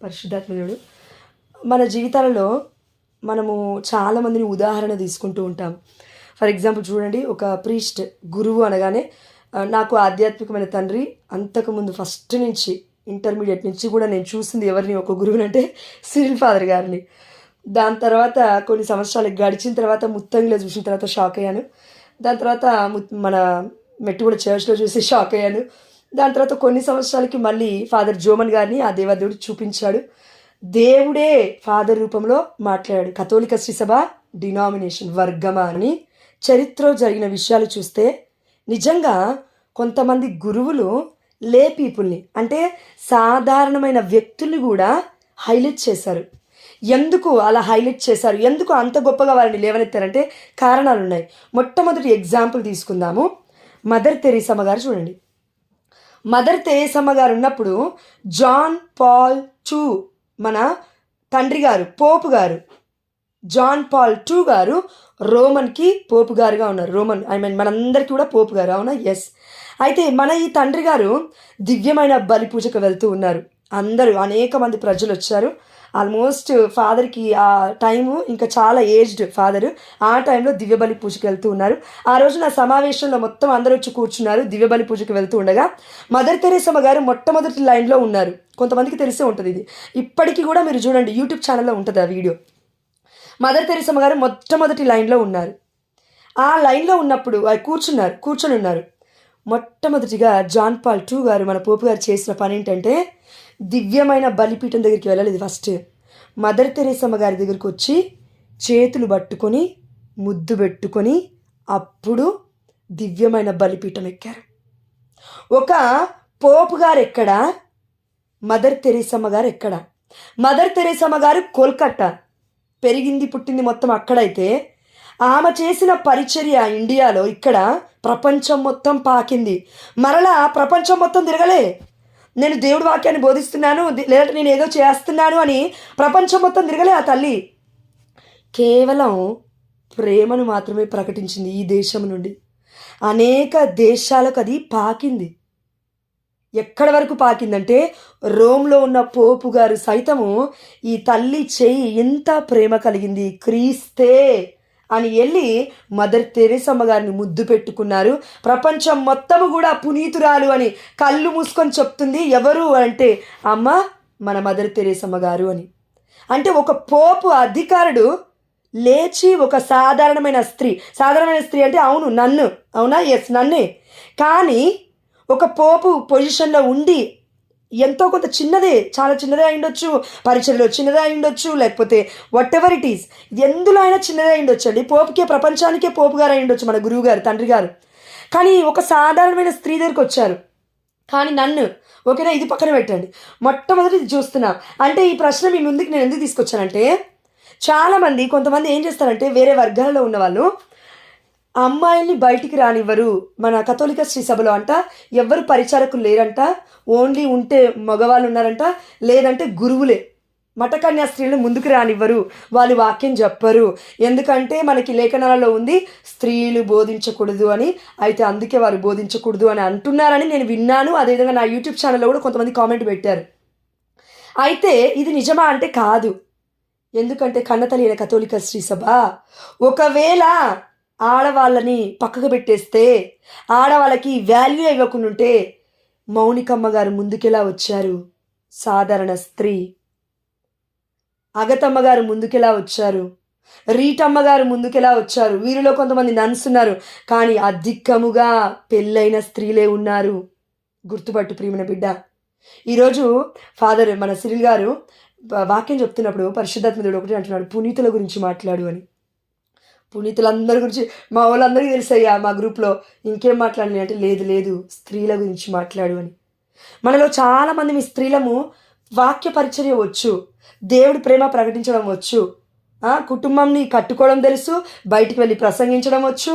పరిశుద్ధాత్మదేవుడు మన జీవితాలలో మనము చాలామందిని ఉదాహరణ తీసుకుంటూ ఉంటాం. ఫర్ ఎగ్జాంపుల్ చూడండి, ఒక ప్రీస్ట్ గురువు అనగానే నాకు ఆధ్యాత్మికమైన తండ్రి అంతకుముందు ఫస్ట్ నుంచి ఇంటర్మీడియట్ నుంచి కూడా నేను చూసింది ఎవరిని, ఒక గురువుని అంటే సిరిల్ ఫాదర్ గారిని. దాని తర్వాత కొన్ని సంవత్సరాలు గడిచిన తర్వాత ముత్తంగిలో చూసిన తర్వాత షాక్ అయ్యాను. దాని తర్వాత మన మెట్టుగూడ చర్చ్లో చూసి షాక్ అయ్యాను. దాని తర్వాత కొన్ని సంవత్సరాలకి మళ్ళీ ఫాదర్ జోమన్ గారిని ఆ దేవదేవుడు చూపించాడు. దేవుడే ఫాదర్ రూపంలో మాట్లాడాడు. కథోలిక శ్రీసభ డినామినేషన్ వర్గమా అని చరిత్రలో జరిగిన విషయాలు చూస్తే నిజంగా కొంతమంది గురువులు లే పీపుల్ని అంటే సాధారణమైన వ్యక్తుల్ని కూడా హైలైట్ చేశారు. ఎందుకు అలా హైలైట్ చేశారు, ఎందుకు అంత గొప్పగా వారిని లేవనెత్తారంటే కారణాలు ఉన్నాయి. మొట్టమొదటి ఎగ్జాంపుల్ తీసుకుందాము. మదర్ తెరీసమ్మ గారు చూడండి. మదర్ తెరీసమ్మ గారు ఉన్నప్పుడు జాన్ పాల్ II మన తండ్రి గారు పోపు గారు జాన్ పాల్ II గారు రోమన్కి పోపు గారుగా ఉన్నారు. రోమన్ మనందరికీ కూడా పోపు గారు, అవునా? ఎస్. అయితే మన ఈ తండ్రి గారు దివ్యమైన బలి పూజకు వెళ్తూ ఉన్నారు. అందరూ అనేక మంది ప్రజలు వచ్చారు. ఆల్మోస్ట్ ఫాదర్కి ఆ టైము ఇంకా చాలా ఏజ్డ్ ఫాదరు. ఆ టైంలో దివ్యబలి పూజకి వెళ్తూ ఉన్నారు. ఆ రోజు నా సమావేశంలో మొత్తం అందరూ వచ్చి కూర్చున్నారు. దివ్యబలి పూజకి వెళ్తూ ఉండగా మదర్ తెరీసమ్మ గారు మొట్టమొదటి లైన్లో ఉన్నారు. కొంతమందికి తెలిసే ఉంటుంది ఇది, ఇప్పటికీ కూడా మీరు చూడండి, యూట్యూబ్ ఛానల్లో ఉంటుంది ఆ వీడియో. మదర్ తెరీసమ్మ గారు మొట్టమొదటి లైన్లో ఉన్నారు. ఆ లైన్లో ఉన్నప్పుడు కూర్చొని ఉన్నారు. మొట్టమొదటిగా జాన్ పాల్ II గారు మన పోపు గారు చేసిన పని ఏంటంటే దివ్యమైన బలిపీఠం దగ్గరికి వెళ్ళలేదు. ఫస్ట్ మదర్ తెరీసమ్మ గారి దగ్గరికి వచ్చి చేతులు పట్టుకొని ముద్దు పెట్టుకొని అప్పుడు దివ్యమైన బలిపీఠం ఎక్కారు. ఒక పోపు గారు ఎక్కడ, మదర్ తెరీసమ్మ గారు ఎక్కడ? మదర్ తెరీసమ్మ గారు కోల్కట్టా, పెరిగింది పుట్టింది మొత్తం అక్కడైతే ఆమె చేసిన పరిచర్య ఇండియాలో ఇక్కడ ప్రపంచం మొత్తం పాకింది. మరలా ప్రపంచం మొత్తం తిరగలే. నేను దేవుడి వాక్యాన్ని బోధిస్తున్నాను లేదంటే నేను ఏదో చేస్తున్నాను అని ప్రపంచం మొత్తం తిరగలే ఆ తల్లి. కేవలం ప్రేమను మాత్రమే ప్రకటించింది. ఈ దేశం నుండి అనేక దేశాలకు అది పాకింది. ఎక్కడి వరకు పాకిందంటే రోమ్లో ఉన్న పోపు గారు సైతము ఈ తల్లి చెయ్యి ఎంత ప్రేమ కలిగింది, క్రీస్తే అని వెళ్ళి మదర్ తెరీసమ్మ గారిని ముద్దు పెట్టుకున్నారు. ప్రపంచం మొత్తము కూడా పునీతురాలు అని కళ్ళు మూసుకొని చెప్తుంది. ఎవరు అంటే అమ్మ మన మదర్ తెరీసమ్మ గారు అని. అంటే ఒక పోపు అధికారుడు లేచి ఒక సాధారణమైన స్త్రీ అంటే అవునా? ఎస్, నన్నే. కానీ ఒక పోపు పొజిషన్లో ఉండి ఎంతో కొంత చాలా చిన్నదే అయిండొచ్చు, పరిచయలో చిన్నదే అయిండొచ్చు, లేకపోతే వాట్ ఎవర్ ఇట్ ఈస్, ఎందులో అయినా చిన్నదే అయిండొచ్చు అండి. పోపుకే, ప్రపంచానికే పోపు గారు అయిండొచ్చు మన గురువు గారు, తండ్రి గారు. కానీ ఒక సాధారణమైన స్త్రీ దగ్గరికి వచ్చారు. కానీ నన్ను, ఓకేనా, ఇది పక్కన పెట్టండి, మొట్టమొదటి ఇది చూస్తున్నా. అంటే ఈ ప్రశ్న మీ ముందుకు నేను ఎందుకు తీసుకొచ్చానంటే కొంతమంది ఏం చేస్తారంటే వేరే వర్గాలలో ఉన్నవాళ్ళు అమ్మాయిల్ని బయటికి రానివ్వరు. మన కథోలిక శ్రీ సభలో అంట ఎవ్వరు పరిచారకులు లేరంట, ఓన్లీ ఉంటే మగవాళ్ళు ఉన్నారంట, లేదంటే గురువులే. మఠకన్యా స్త్రీలను ముందుకు రానివ్వరు, వాళ్ళు వాక్యం చెప్పరు. ఎందుకంటే మనకి లేఖనాలలో ఉంది స్త్రీలు బోధించకూడదు అని. అయితే అందుకే వారు బోధించకూడదు అని అంటున్నారని నేను విన్నాను. అదేవిధంగా నా యూట్యూబ్ ఛానల్లో కూడా కొంతమంది కామెంట్ పెట్టారు. అయితే ఇది నిజమా అంటే కాదు. ఎందుకంటే కన్నతల్లి అయిన కథోలిక శ్రీ సభ ఒకవేళ ఆడవాళ్ళని పక్కకు పెట్టేస్తే, ఆడవాళ్ళకి వాల్యూ ఇవ్వకుండా ఉంటే మౌనికమ్మ గారు ముందుకెలా వచ్చారు, సాధారణ స్త్రీ. అగతమ్మ గారు ముందుకెలా వచ్చారు, రీటమ్మ గారు ముందుకెలా వచ్చారు. వీరిలో కొంతమంది నన్సున్నారు, కానీ అధికముగా పెళ్ళైన స్త్రీలే ఉన్నారు. గుర్తుపట్టు ప్రియమైన బిడ్డ. ఈరోజు ఫాదర్ మన సిరిల్ గారు వాక్యం చెప్తున్నప్పుడు పరిశుద్ధాత్మదేవుడు ఒకటి అంటున్నాడు, పునీతుల గురించి మాట్లాడు అని. పునీతులందరి గురించి మా వాళ్ళందరికీ తెలుసయ్యా, మా గ్రూప్లో ఇంకేం మాట్లాడాలి అంటే లేదు స్త్రీల గురించి మాట్లాడు అని. మనలో చాలామంది మీ స్త్రీలము వాక్య పరిచర్య వచ్చు, దేవుడి ప్రేమ ప్రకటించడం వచ్చు, కుటుంబంని కట్టుకోవడం తెలుసు, బయటికి వెళ్ళి ప్రసంగించడం వచ్చు,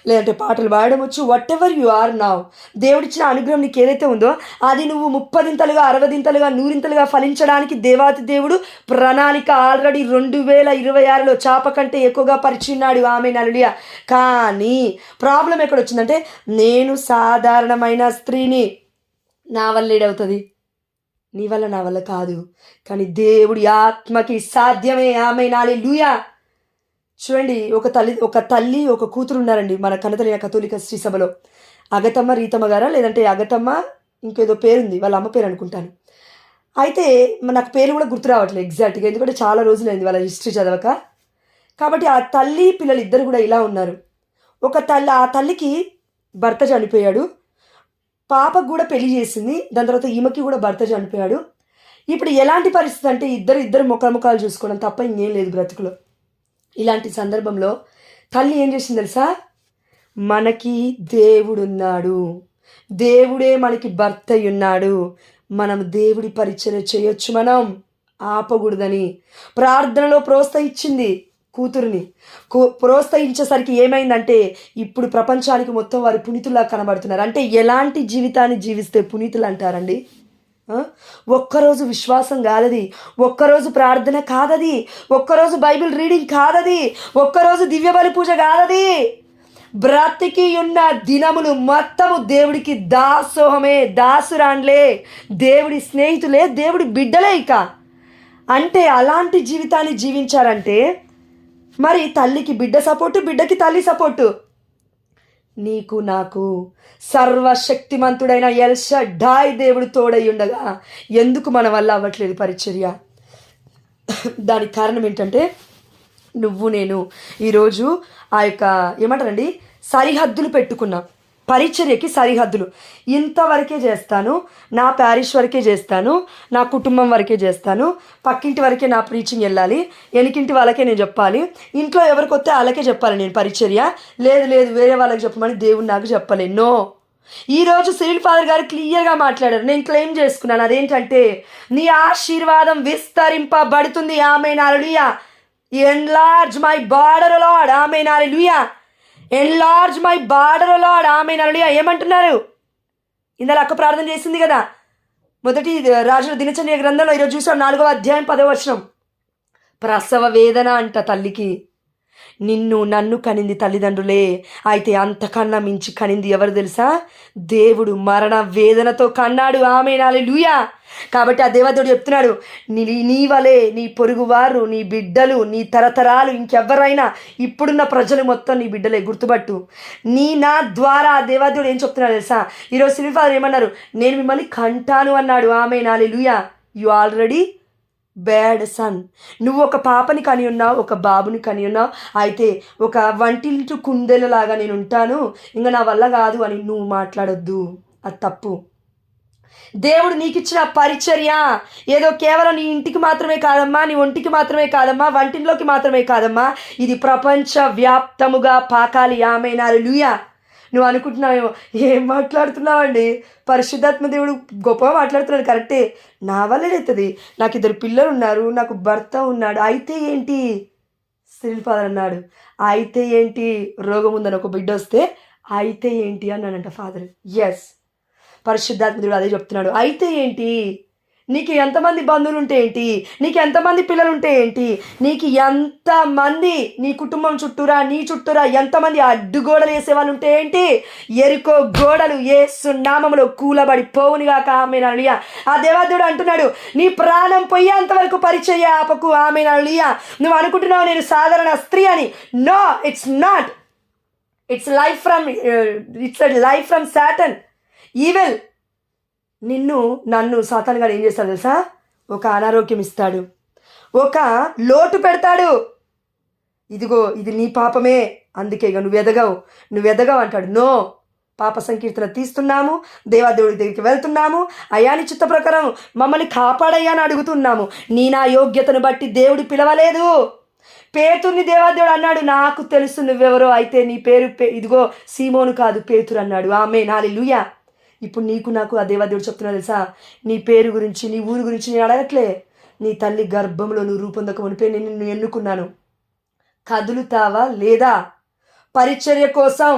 లేదంటే పాటలు పాడడం వచ్చు. Whatever you are now, దేవుడిచ్చిన అనుగ్రహం నీకు ఏదైతే ఉందో అది నువ్వు 30దింతలుగా 60దింతలుగా 100దింతలుగా ఫలించడానికి దేవాతి దేవుడు ప్రణాళిక ఆల్రెడీ 2026లో చాప కంటే ఎక్కువగా పరిచిన్నాడు. ఆమెన్, హల్లెలూయా. కానీ ప్రాబ్లం ఎక్కడొచ్చిందంటే నేను సాధారణమైన స్త్రీని, నా వల్ల ఏడవుతుంది, నీ వల్ల నా వల్ల కాదు, కానీ దేవుడి ఆత్మకి సాధ్యమే. ఆమేన్, హల్లెలూయా. చూడండి, ఒక తల్లి ఒక కూతురు ఉన్నారండి మన కనతలిన కథోలిక శ్రీ సభలో. అగతమ్మ రీతమ్మ గారా, లేదంటే అగతమ్మ ఇంకేదో పేరుంది, వాళ్ళ అమ్మ పేరు అనుకుంటాను. అయితే నాకు పేరు కూడా గుర్తు రావట్లేదు ఎగ్జాక్ట్గా, ఎందుకంటే చాలా రోజులైంది వాళ్ళ హిస్టరీ చదవక. కాబట్టి ఆ తల్లి పిల్లలు ఇద్దరు కూడా ఇలా ఉన్నారు. ఆ తల్లికి భర్త చనిపోయాడు, పాపకు కూడా పెళ్లి చేసింది, దాని తర్వాత ఈమెకి కూడా భర్త చనిపోయాడు. ఇప్పుడు ఎలాంటి పరిస్థితి అంటే ఇద్దరు ముఖాలు చూసుకోవడం తప్ప ఇంకేం లేదు బ్రతుకులో. ఇలాంటి సందర్భంలో తల్లి ఏం చేసింది తెలుసా? మనకి దేవుడున్నాడు, దేవుడే మనకి భర్త ఉన్నాడు, మనం దేవుడి పరిచర్య చేయొచ్చు, మనం ఆపకూడదని ప్రార్థనలో ప్రోత్సహించింది కూతురుని. ప్రోత్సహించేసరికి ఏమైందంటే ఇప్పుడు ప్రపంచానికి మొత్తం వారు పునీతుల్లా కనబడుతున్నారు. అంటే ఎలాంటి జీవితాన్ని జీవిస్తే పునీతులు అంటారండి? ఒక్కరోజు విశ్వాసం కాదది, ఒక్కరోజు ప్రార్థన కాదది, ఒక్కరోజు బైబిల్ రీడింగ్ కాదది, ఒక్కరోజు దివ్య బలి పూజ కాదది. బ్రతికి ఉన్న దినములు మొత్తము దేవుడికి దాసోహమే, దాసురాండ్లే, దేవుడి స్నేహితులే, దేవుడి బిడ్డలే. ఇక అంటే అలాంటి జీవితాన్ని జీవించారంటే మరి తల్లికి బిడ్డ సపోర్టు, బిడ్డకి తల్లి సపోర్టు. నీకు నాకు సర్వశక్తిమంతుడైన ఎల్ షడ్డాయ్ దేవుడు తోడై ఉండగా ఎందుకు మన వల్ల అవ్వట్లేదు పరిచర్య? దానికి కారణం ఏంటంటే నువ్వు నేను ఈరోజు ఆ యొక్క ఏమంటారండి సరిహద్దులు పెట్టుకున్నాం. పరిచర్యకి సరిహద్దులు, ఇంతవరకే చేస్తాను, నా ప్యారిష్ వరకే చేస్తాను, నా కుటుంబం వరకే చేస్తాను, పక్కింటి వరకే నా ప్రీచింగ్ వెళ్ళాలి, ఎనికింటి వాళ్ళకే నేను చెప్పాలి, ఇంట్లో ఎవరికి వస్తే వాళ్ళకే చెప్పాలి నేను పరిచర్య, లేదు వేరే వాళ్ళకి చెప్పమని దేవుడు నాకు చెప్పలే. నో, ఈరోజు సిరిల్ ఫాదర్ గారు క్లియర్గా మాట్లాడారు, నేను క్లెయిమ్ చేసుకున్నాను. అదేంటంటే నీ ఆశీర్వాదం విస్తరింపబడుతుంది. ఆమేన్, హల్లెలూయా. Enlarge my border lord. ఆమేన్, హల్లెలూయా. Enlarge my border lord. ఆమేన్, హల్లెలూయా. ఏమంటున్నారు? ఇందులో అక్క ప్రార్థన చేసింది కదా, మొదటి రాజుల దినచర్య గ్రంథంలో ఈరోజు చూసాం 4వ అధ్యాయం 10వ వచనం. ప్రసవ వేదన అంట తల్లికి. నిన్ను నన్ను కనింది తల్లిదండ్రులే, అయితే అంతకన్నా మించి కనింది ఎవరు తెలుసా? దేవుడు మరణ వేదనతో కన్నాడు. ఆమేన్, హల్లెలూయా. కాబట్టి ఆ దేవదేవుడు చెప్తున్నాడు, నీ వలే నీ పొరుగువారు, నీ బిడ్డలు, నీ తరతరాలు, ఇంకెవరైనా ఇప్పుడున్న ప్రజలు మొత్తం నీ బిడ్డలే, గుర్తుపట్టు. నా ద్వారా దేవదేవుడు ఏం చెప్తున్నాడు తెలుసా? ఈరోజు సిరిల్ ఫాదర్ ఏమన్నారు? నేను మిమ్మల్ని కంటాను అన్నాడు. ఆమేన్, హల్లెలూయా. You already bad son. నువ్వు ఒక పాపని కని ఉన్నావు, ఒక బాబుని కని ఉన్నావు, అయితే ఒక వంటింటి కుందేలులాగా నేను ఉంటాను, ఇంకా నా వల్ల కాదు అని నువ్వు మాట్లాడొద్దు, అది తప్పు. దేవుడు నీకు ఇచ్చిన పరిచర్య ఏదో కేవలం నీ ఇంటికి మాత్రమే కాదమ్మా, నీ ఒంటికి మాత్రమే కాదమ్మా, వంటింట్లోకి మాత్రమే కాదమ్మా, ఇది ప్రపంచ వ్యాప్తముగా పాకాలి. ఆమేన్, హల్లెలూయా. నువ్వు అనుకుంటున్నావేమో, ఏం మాట్లాడుతున్నావండి, పరిశుద్ధాత్మ దేవుడు గొప్పగా మాట్లాడుతున్నాడు, కరెక్టే, నా వల్లే అవుతుంది, నాకు 2 పిల్లలు ఉన్నారు, నాకు భర్త ఉన్నాడు, అయితే ఏంటి? సిరిల్ ఫాదర్ అన్నాడు, అయితే ఏంటి? రోగం ఉందని ఒక బిడ్డ వస్తే అయితే ఏంటి అన్నాడంట ఫాదర్. ఎస్, పరిశుద్ధాత్మ దేవుడు అదే చెప్తున్నాడు. అయితే ఏంటి? నీకు ఎంతమంది బంధువులు ఉంటే ఏంటి, నీకు ఎంతమంది పిల్లలు ఉంటే ఏంటి, నీకు ఎంతమంది నీ కుటుంబం చుట్టూరా, నీ చుట్టూరా ఎంతమంది అడ్డుగోడలు వేసేవాళ్ళు ఉంటే ఏంటి, ఎరుకో గోడలు యేసు నామములో కూలబడి పోవునిగాక. ఆమేన్, హల్లెలూయా. ఆ దేవదేవుడు అంటున్నాడు, నీ ప్రాణం పోయేంతవరకు పరిచర్య ఆపకు. ఆమేన్, హల్లెలూయా. నువ్వు అనుకుంటున్నావు నేను సాధారణ స్త్రీ అని. No, it's not. It's life from Satan, evil. నన్ను సాతాను గారు ఏం చేస్తాడు తెలుసా? ఒక అనారోగ్యం ఇస్తాడు, ఒక లోటు పెడతాడు. ఇదిగో ఇది నీ పాపమే, అందుకే ఇక నువ్వు ఎదగవు అంటాడు. నో, పాప సంకీర్తన తీస్తున్నాము, దేవాదేవుడి దగ్గరికి వెళ్తున్నాము, అయ్యా నీ చిత్త ప్రకారం మమ్మల్ని కాపాడయ్యా అని అడుగుతున్నాము. నా యోగ్యతను బట్టి దేవుడు పిలవలేదు. పేతుర్ని దేవాదేవుడు అన్నాడు, నాకు తెలుసు నువ్వెవరో, అయితే నీ పేరు ఇదిగో సీమోను కాదు పేతురు అన్నాడు. ఆమేన్, హల్లెలూయా. ఇప్పుడు నీకు నాకు ఆ దేవాదేవుడు చెప్తున్నా తెలుసా? నీ పేరు గురించి, నీ ఊరు గురించి నేను అడగట్లే. నీ తల్లి గర్భంలో నువ్వు రూపొందక మునిపే నిన్ను ఎన్నుకున్నాను. కదులుతావా లేదా? పరిచర్య కోసం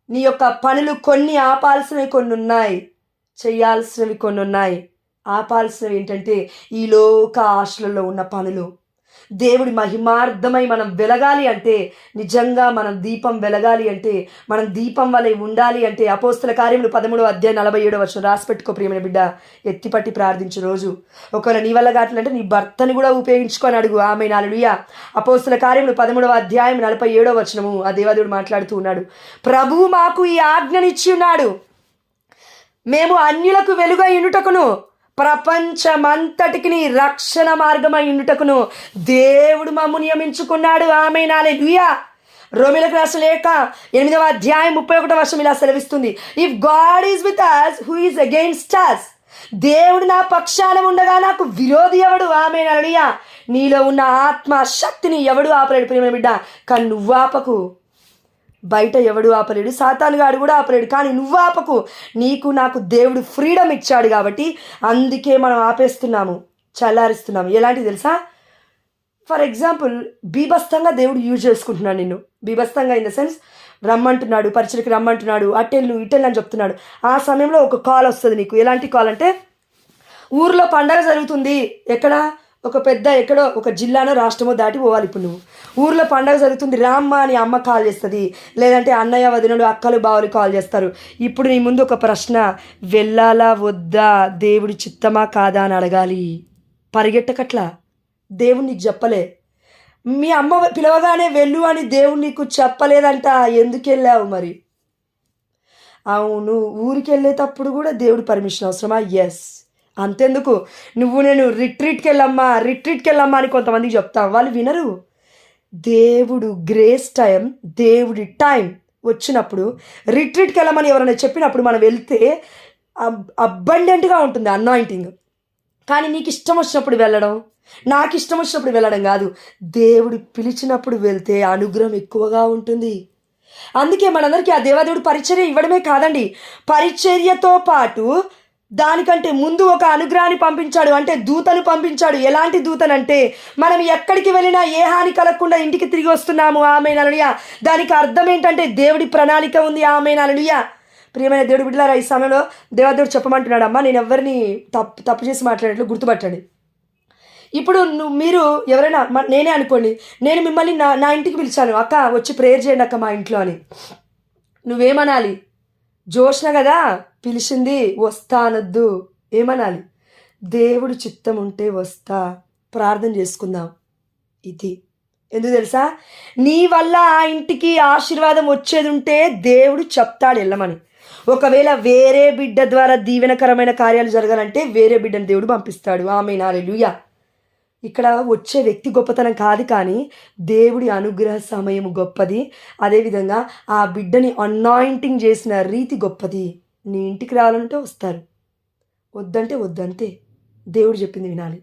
నీ యొక్క పనులు కొన్ని ఆపాల్సినవి కొన్ని ఉన్నాయి, చేయాల్సినవి కొన్ని ఉన్నాయి. ఆపాల్సినవి ఏంటంటే ఈ లోక ఆశలలో ఉన్న పనులు. దేవుడి మహిమార్థమై మనం వెలగాలి అంటే, నిజంగా మనం దీపం వెలగాలి అంటే, మనం దీపం వలె ఉండాలి అంటే, అపోస్తల కార్యములు 13:47 రాసి పెట్టుకో ప్రియమైన బిడ్డ. ఎత్తిపట్టి ప్రార్థించు రోజు. ఒకవేళ నీ వల్ల కావట్లంటే నీ భర్తని కూడా ఉపయోగించుకొని అడుగు. ఆమేన్, హల్లెలూయా. అపోస్తల కార్యములు 13:47 ఆ దేవదేవుడు మాట్లాడుతూ ఉన్నాడు. ప్రభువు మాకు ఈ ఆజ్ఞనిచ్చి ఉన్నాడు, మేము అన్యులకు వెలుగై ఉండుటకును ప్రపంచమంతటికి రక్షణ మార్గమై ఉండుటకును దేవుడు మమ్ము నియమించుకున్నాడు. ఆమేన్, హల్లెలూయా. రోమీయులకు రాసిన లేఖ 8:31 ఇలా సెలవిస్తుంది. If God is with us, who is against us? దేవుడు నా పక్షాన ఉండగా నాకు విరోధి ఎవడు? ఆమేన్, హల్లెలూయా. నీలో ఉన్న ఆత్మ శక్తిని ఎవడు ఆపలేడు ప్రియమైన బిడ్డ. కానీ నువ్వు ఆపకు. బయట ఎవడు ఆపలేడు, సాతానుగాడు కూడా ఆపలేడు, కానీ నువ్వు ఆపకు. నీకు నాకు దేవుడు ఫ్రీడమ్ ఇచ్చాడు కాబట్టి అందుకే మనం ఆపేస్తున్నాము, చల్లారిస్తున్నాము. ఎలాంటిది తెలుసా? ఫర్ ఎగ్జాంపుల్, బీభత్సంగా దేవుడు యూజ్ చేసుకుంటున్నాడు నిన్ను. బీభత్సంగా ఇన్ ద సెన్స్ రమ్మంటున్నాడు, పరిచయకి రమ్మంటున్నాడు, అటెళ్ళు ఇటెళ్ళు అని చెప్తున్నాడు. ఆ సమయంలో ఒక కాల్ వస్తుంది నీకు. ఎలాంటి కాల్ అంటే, ఊర్లో పండగ జరుగుతుంది, ఎక్కడో ఒక జిల్లానో రాష్ట్రమో దాటి పోవాలి. ఇప్పుడు నువ్వు ఊర్లో పండగ జరుగుతుంది, రామ్మ అని అమ్మ కాల్ చేస్తుంది, లేదంటే అన్నయ్య వదినలు అక్కలు బావలు కాల్ చేస్తారు. ఇప్పుడు నీ ముందు ఒక ప్రశ్న, వెళ్ళాలా వద్దా, దేవుడి చిత్తమా కాదా అని అడగాలి. పరిగెట్టకట్లా. దేవుడు నీకు చెప్పలే. మీ అమ్మ పిలవగానే వెళ్ళు అని దేవుడు నీకు చెప్పలేదంట. ఎందుకు వెళ్ళావు మరి? అవును, ఊరికి వెళ్ళేటప్పుడు కూడా దేవుడు పర్మిషన్ అవసరమా? ఎస్. అంతెందుకు, నేను రిట్రీట్కి వెళ్ళమ్మా అని కొంతమందికి చెప్తాం, వాళ్ళు వినరు. దేవుడు గ్రేస్ టైం, దేవుడి టైం వచ్చినప్పుడు రిట్రీట్కి వెళ్ళమని ఎవరైనా చెప్పినప్పుడు మనం వెళ్తే అబండెంట్గా ఉంటుంది అనాయింటింగ్. కానీ నీకు ఇష్టం వచ్చినప్పుడు వెళ్ళడం, నాకు ఇష్టం వచ్చినప్పుడు వెళ్ళడం కాదు. దేవుడు పిలిచినప్పుడు వెళ్తే అనుగ్రహం ఎక్కువగా ఉంటుంది. అందుకే మనందరికీ ఆ దేవాదేవుడు పరిచర్య ఇవ్వడమే కాదండి, పరిచర్యతో పాటు దానికంటే ముందు ఒక అనుగ్రహాన్ని పంపించాడు. అంటే దూతను పంపించాడు. ఎలాంటి దూతనంటే, మనం ఎక్కడికి వెళ్ళినా ఏ హాని కలగకుండా ఇంటికి తిరిగి వస్తున్నాము. ఆమేన్, హల్లెలూయా. దానికి అర్థం ఏంటంటే దేవుడి ప్రణాళిక ఉంది. ఆమేన్, హల్లెలూయా. ప్రియమైన దేవుడి బిడ్డలారా, ఈ సమయంలో దేవాదేవుడు చెప్పమంటున్నాడు, అమ్మా నేను ఎవరిని తప్పు చేసి మాట్లాడేట్లు గుర్తుపట్టండి. ఇప్పుడు మీరు ఎవరైనా నేనే అనుకోండి, నేను మిమ్మల్ని నా ఇంటికి పిలిచాను, అక్క వచ్చి ప్రేయర్ చేయండి అక్క మా ఇంట్లో అని. నువ్వేమనాలి? జోష్న కదా పిలిచింది, వస్తా అనొద్దు. ఏమనాలి? దేవుడు చిత్తం ఉంటే వస్తా, ప్రార్థన చేసుకుందాం. ఇది ఎందుకు తెలుసా? నీ వల్ల ఆ ఇంటికి ఆశీర్వాదం వచ్చేది ఉంటే దేవుడు చెప్తాడు వెళ్ళమని. ఒకవేళ వేరే బిడ్డ ద్వారా దీవెనకరమైన కార్యాలు జరగాలంటే వేరే బిడ్డను దేవుడు పంపిస్తాడు. ఆమేన్, హల్లెలూయా. ఇక్కడ వచ్చే వ్యక్తి గొప్పతనం కాదు, కానీ దేవుడి అనుగ్రహ సమయం గొప్పది. అదేవిధంగా ఆ బిడ్డని అనాయింటింగ్ చేసిన రీతి గొప్పది. నీ ఇంటికి రావాలంటే వస్తారు, వద్దంటే వద్దంతే. దేవుడు చెప్పింది వినాలి.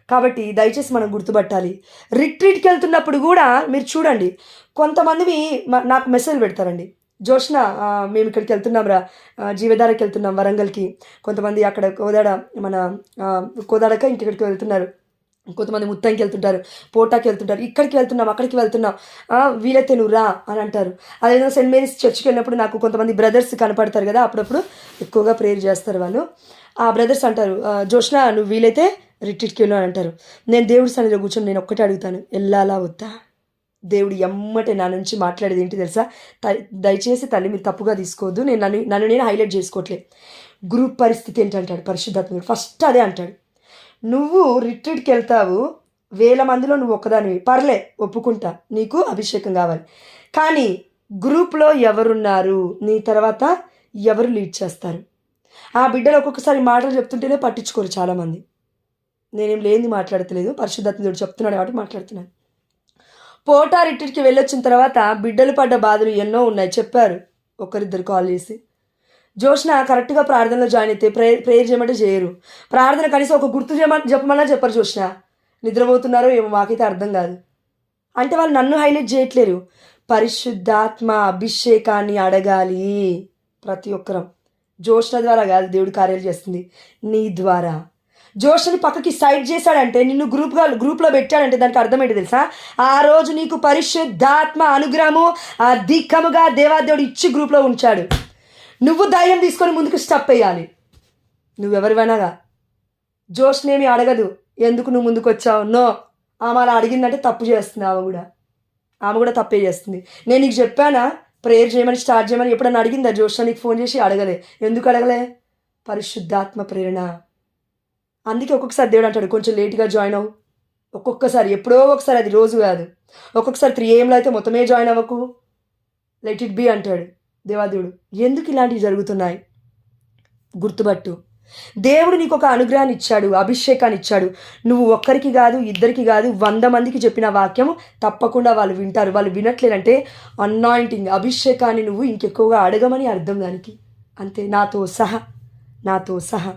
కాబట్టి దయచేసి మనం గుర్తుపట్టాలి. రిట్రీట్కి వెళ్తున్నప్పుడు కూడా మీరు చూడండి, కొంతమంది నాకు మెసేజ్ పెడతారండి, జోష్న మేము ఇక్కడికి వెళ్తున్నాం రా, జీవధారకి వెళ్తున్నాం వరంగల్కి. కొంతమంది అక్కడ కోదాడక ఇంకెక్కడికి వెళ్తున్నారు, కొంతమంది ముత్తంకి వెళ్తుంటారు, పోటాకి వెళ్తుంటారు, ఇక్కడికి వెళ్తున్నాం అక్కడికి వెళ్తున్నాం, వీలైతే నువ్వు రా అని అంటారు. అదేవిధంగా సెయింట్ మేరీస్ చర్చ్కి వెళ్ళినప్పుడు నాకు కొంతమంది బ్రదర్స్ కనపడతారు కదా, అప్పుడప్పుడు ఎక్కువగా ప్రేయర్ చేస్తారు వాళ్ళు. ఆ బ్రదర్స్ అంటారు, జోష్న నువ్వు వీలైతే రిట్రీట్కి వెళ్ళు అని అంటారు. నేను దేవుడి సన్నిధిలో కూర్చొని నేను ఒక్కటే అడుగుతాను, వెళ్ళాలా వద్దా? దేవుడు ఎమ్మటే నా నుంచి మాట్లాడేది ఏంటి తెలుసా? దయచేసి తల్లి మీరు తప్పుగా తీసుకోవద్దు, నేను నన్ను హైలైట్ చేసుకోవట్లేదు. గ్రూప్ పరిస్థితి ఏంటంటాడు పరిశుద్ధాత్మ, ఫస్ట్ అదే అంటాడు. నువ్వు రిట్రీట్కి వెళ్తావు, 1000 మందిలో నువ్వు ఒక్కదానివి, పర్లే ఒప్పుకుంటా, నీకు అభిషేకం కావాలి. కానీ గ్రూప్లో ఎవరున్నారు, నీ తర్వాత ఎవరు లీడ్ చేస్తారు? ఆ బిడ్డలు ఒక్కొక్కసారి మాటలు చెప్తుంటేనే పట్టించుకోరు చాలామంది. నేనేం లేనిది మాట్లాడతలేదు, పరిశుద్ధాత్ముడు చెప్తున్నాడు కాబట్టి మాట్లాడుతున్నాను. పోటా రిట్రీట్కి వెళ్ళొచ్చిన తర్వాత బిడ్డలు పడ్డ బాధలు ఎన్నో ఉన్నాయి చెప్పారు. ఒకరిద్దరు కాల్ చేసి, జోష్న కరెక్ట్గా ప్రార్థనలో జాయిన్ అయితే ప్రేయర్ చేయమంటే చేయరు, ప్రార్థన కనీసం ఒక గుర్తు చెప్పమన్నా చెప్పరు. జోష్న నిద్రపోతున్నారో ఏమో మాకైతే అర్థం కాదు. అంటే వాళ్ళు నన్ను హైలైట్ చేయట్లేరు, పరిశుద్ధాత్మ అభిషేకాన్ని అడగాలి ప్రతి ఒక్కరం. జోష్న ద్వారా కాదు దేవుడు కార్యాలు చేస్తుంది, నీ ద్వారా. జోష్ని పక్కకి సైడ్ చేశాడంటే, నిన్ను గ్రూప్లో పెట్టాడంటే దానికి అర్థం ఏంటి తెలుసా? ఆ రోజు నీకు పరిశుద్ధాత్మ అనుగ్రహము అధికముగా దేవాదేవుడు ఇచ్చి గ్రూప్లో ఉంచాడు. నువ్వు ధైర్యం తీసుకొని ముందుకు స్టెప్ వేయాలి. నువ్వెవరివైనాగా జోష్నేమి అడగదు ఎందుకు నువ్వు ముందుకు వచ్చావు, నో, ఆమె అలా అడిగిందంటే తప్పు చేస్తుంది. ఆమె కూడా తప్పే చేస్తుంది. నేను నీకు చెప్పానా ప్రేయర్ చేయమని, స్టార్ట్ చేయమని? ఎప్పుడన్నా అడిగిందా జోష్న నీకు ఫోన్ చేసి? అడగలే. ఎందుకు అడగలే? పరిశుద్ధాత్మ ప్రేరణ. అందుకే ఒక్కొక్కసారి దేవుడు అంటాడు కొంచెం లేట్గా జాయిన్ అవ్వు. ఒక్కొక్కసారి ఎప్పుడో ఒకసారి, అది రోజు కాదు. ఒక్కొక్కసారి 3 AM అయితే మొత్తమే జాయిన్ అవ్వకు, లెట్ ఇట్ బీ అంటాడు దేవాదేవుడు. ఎందుకు ఇలాంటివి జరుగుతున్నాయి? గుర్తుపట్టు. దేవుడు నీకు ఒక అనుగ్రహాన్ని ఇచ్చాడు, అభిషేకాన్ని ఇచ్చాడు. నువ్వు ఒక్కరికి కాదు, ఇద్దరికి కాదు, 100 మందికి చెప్పిన వాక్యము తప్పకుండా వాళ్ళు వింటారు. వాళ్ళు వినట్లేదంటే అనాయింటింగ్, అభిషేకాన్ని నువ్వు ఇంకెక్కువగా అడగమని అర్థం దానికి. అంతే, నాతో సహా.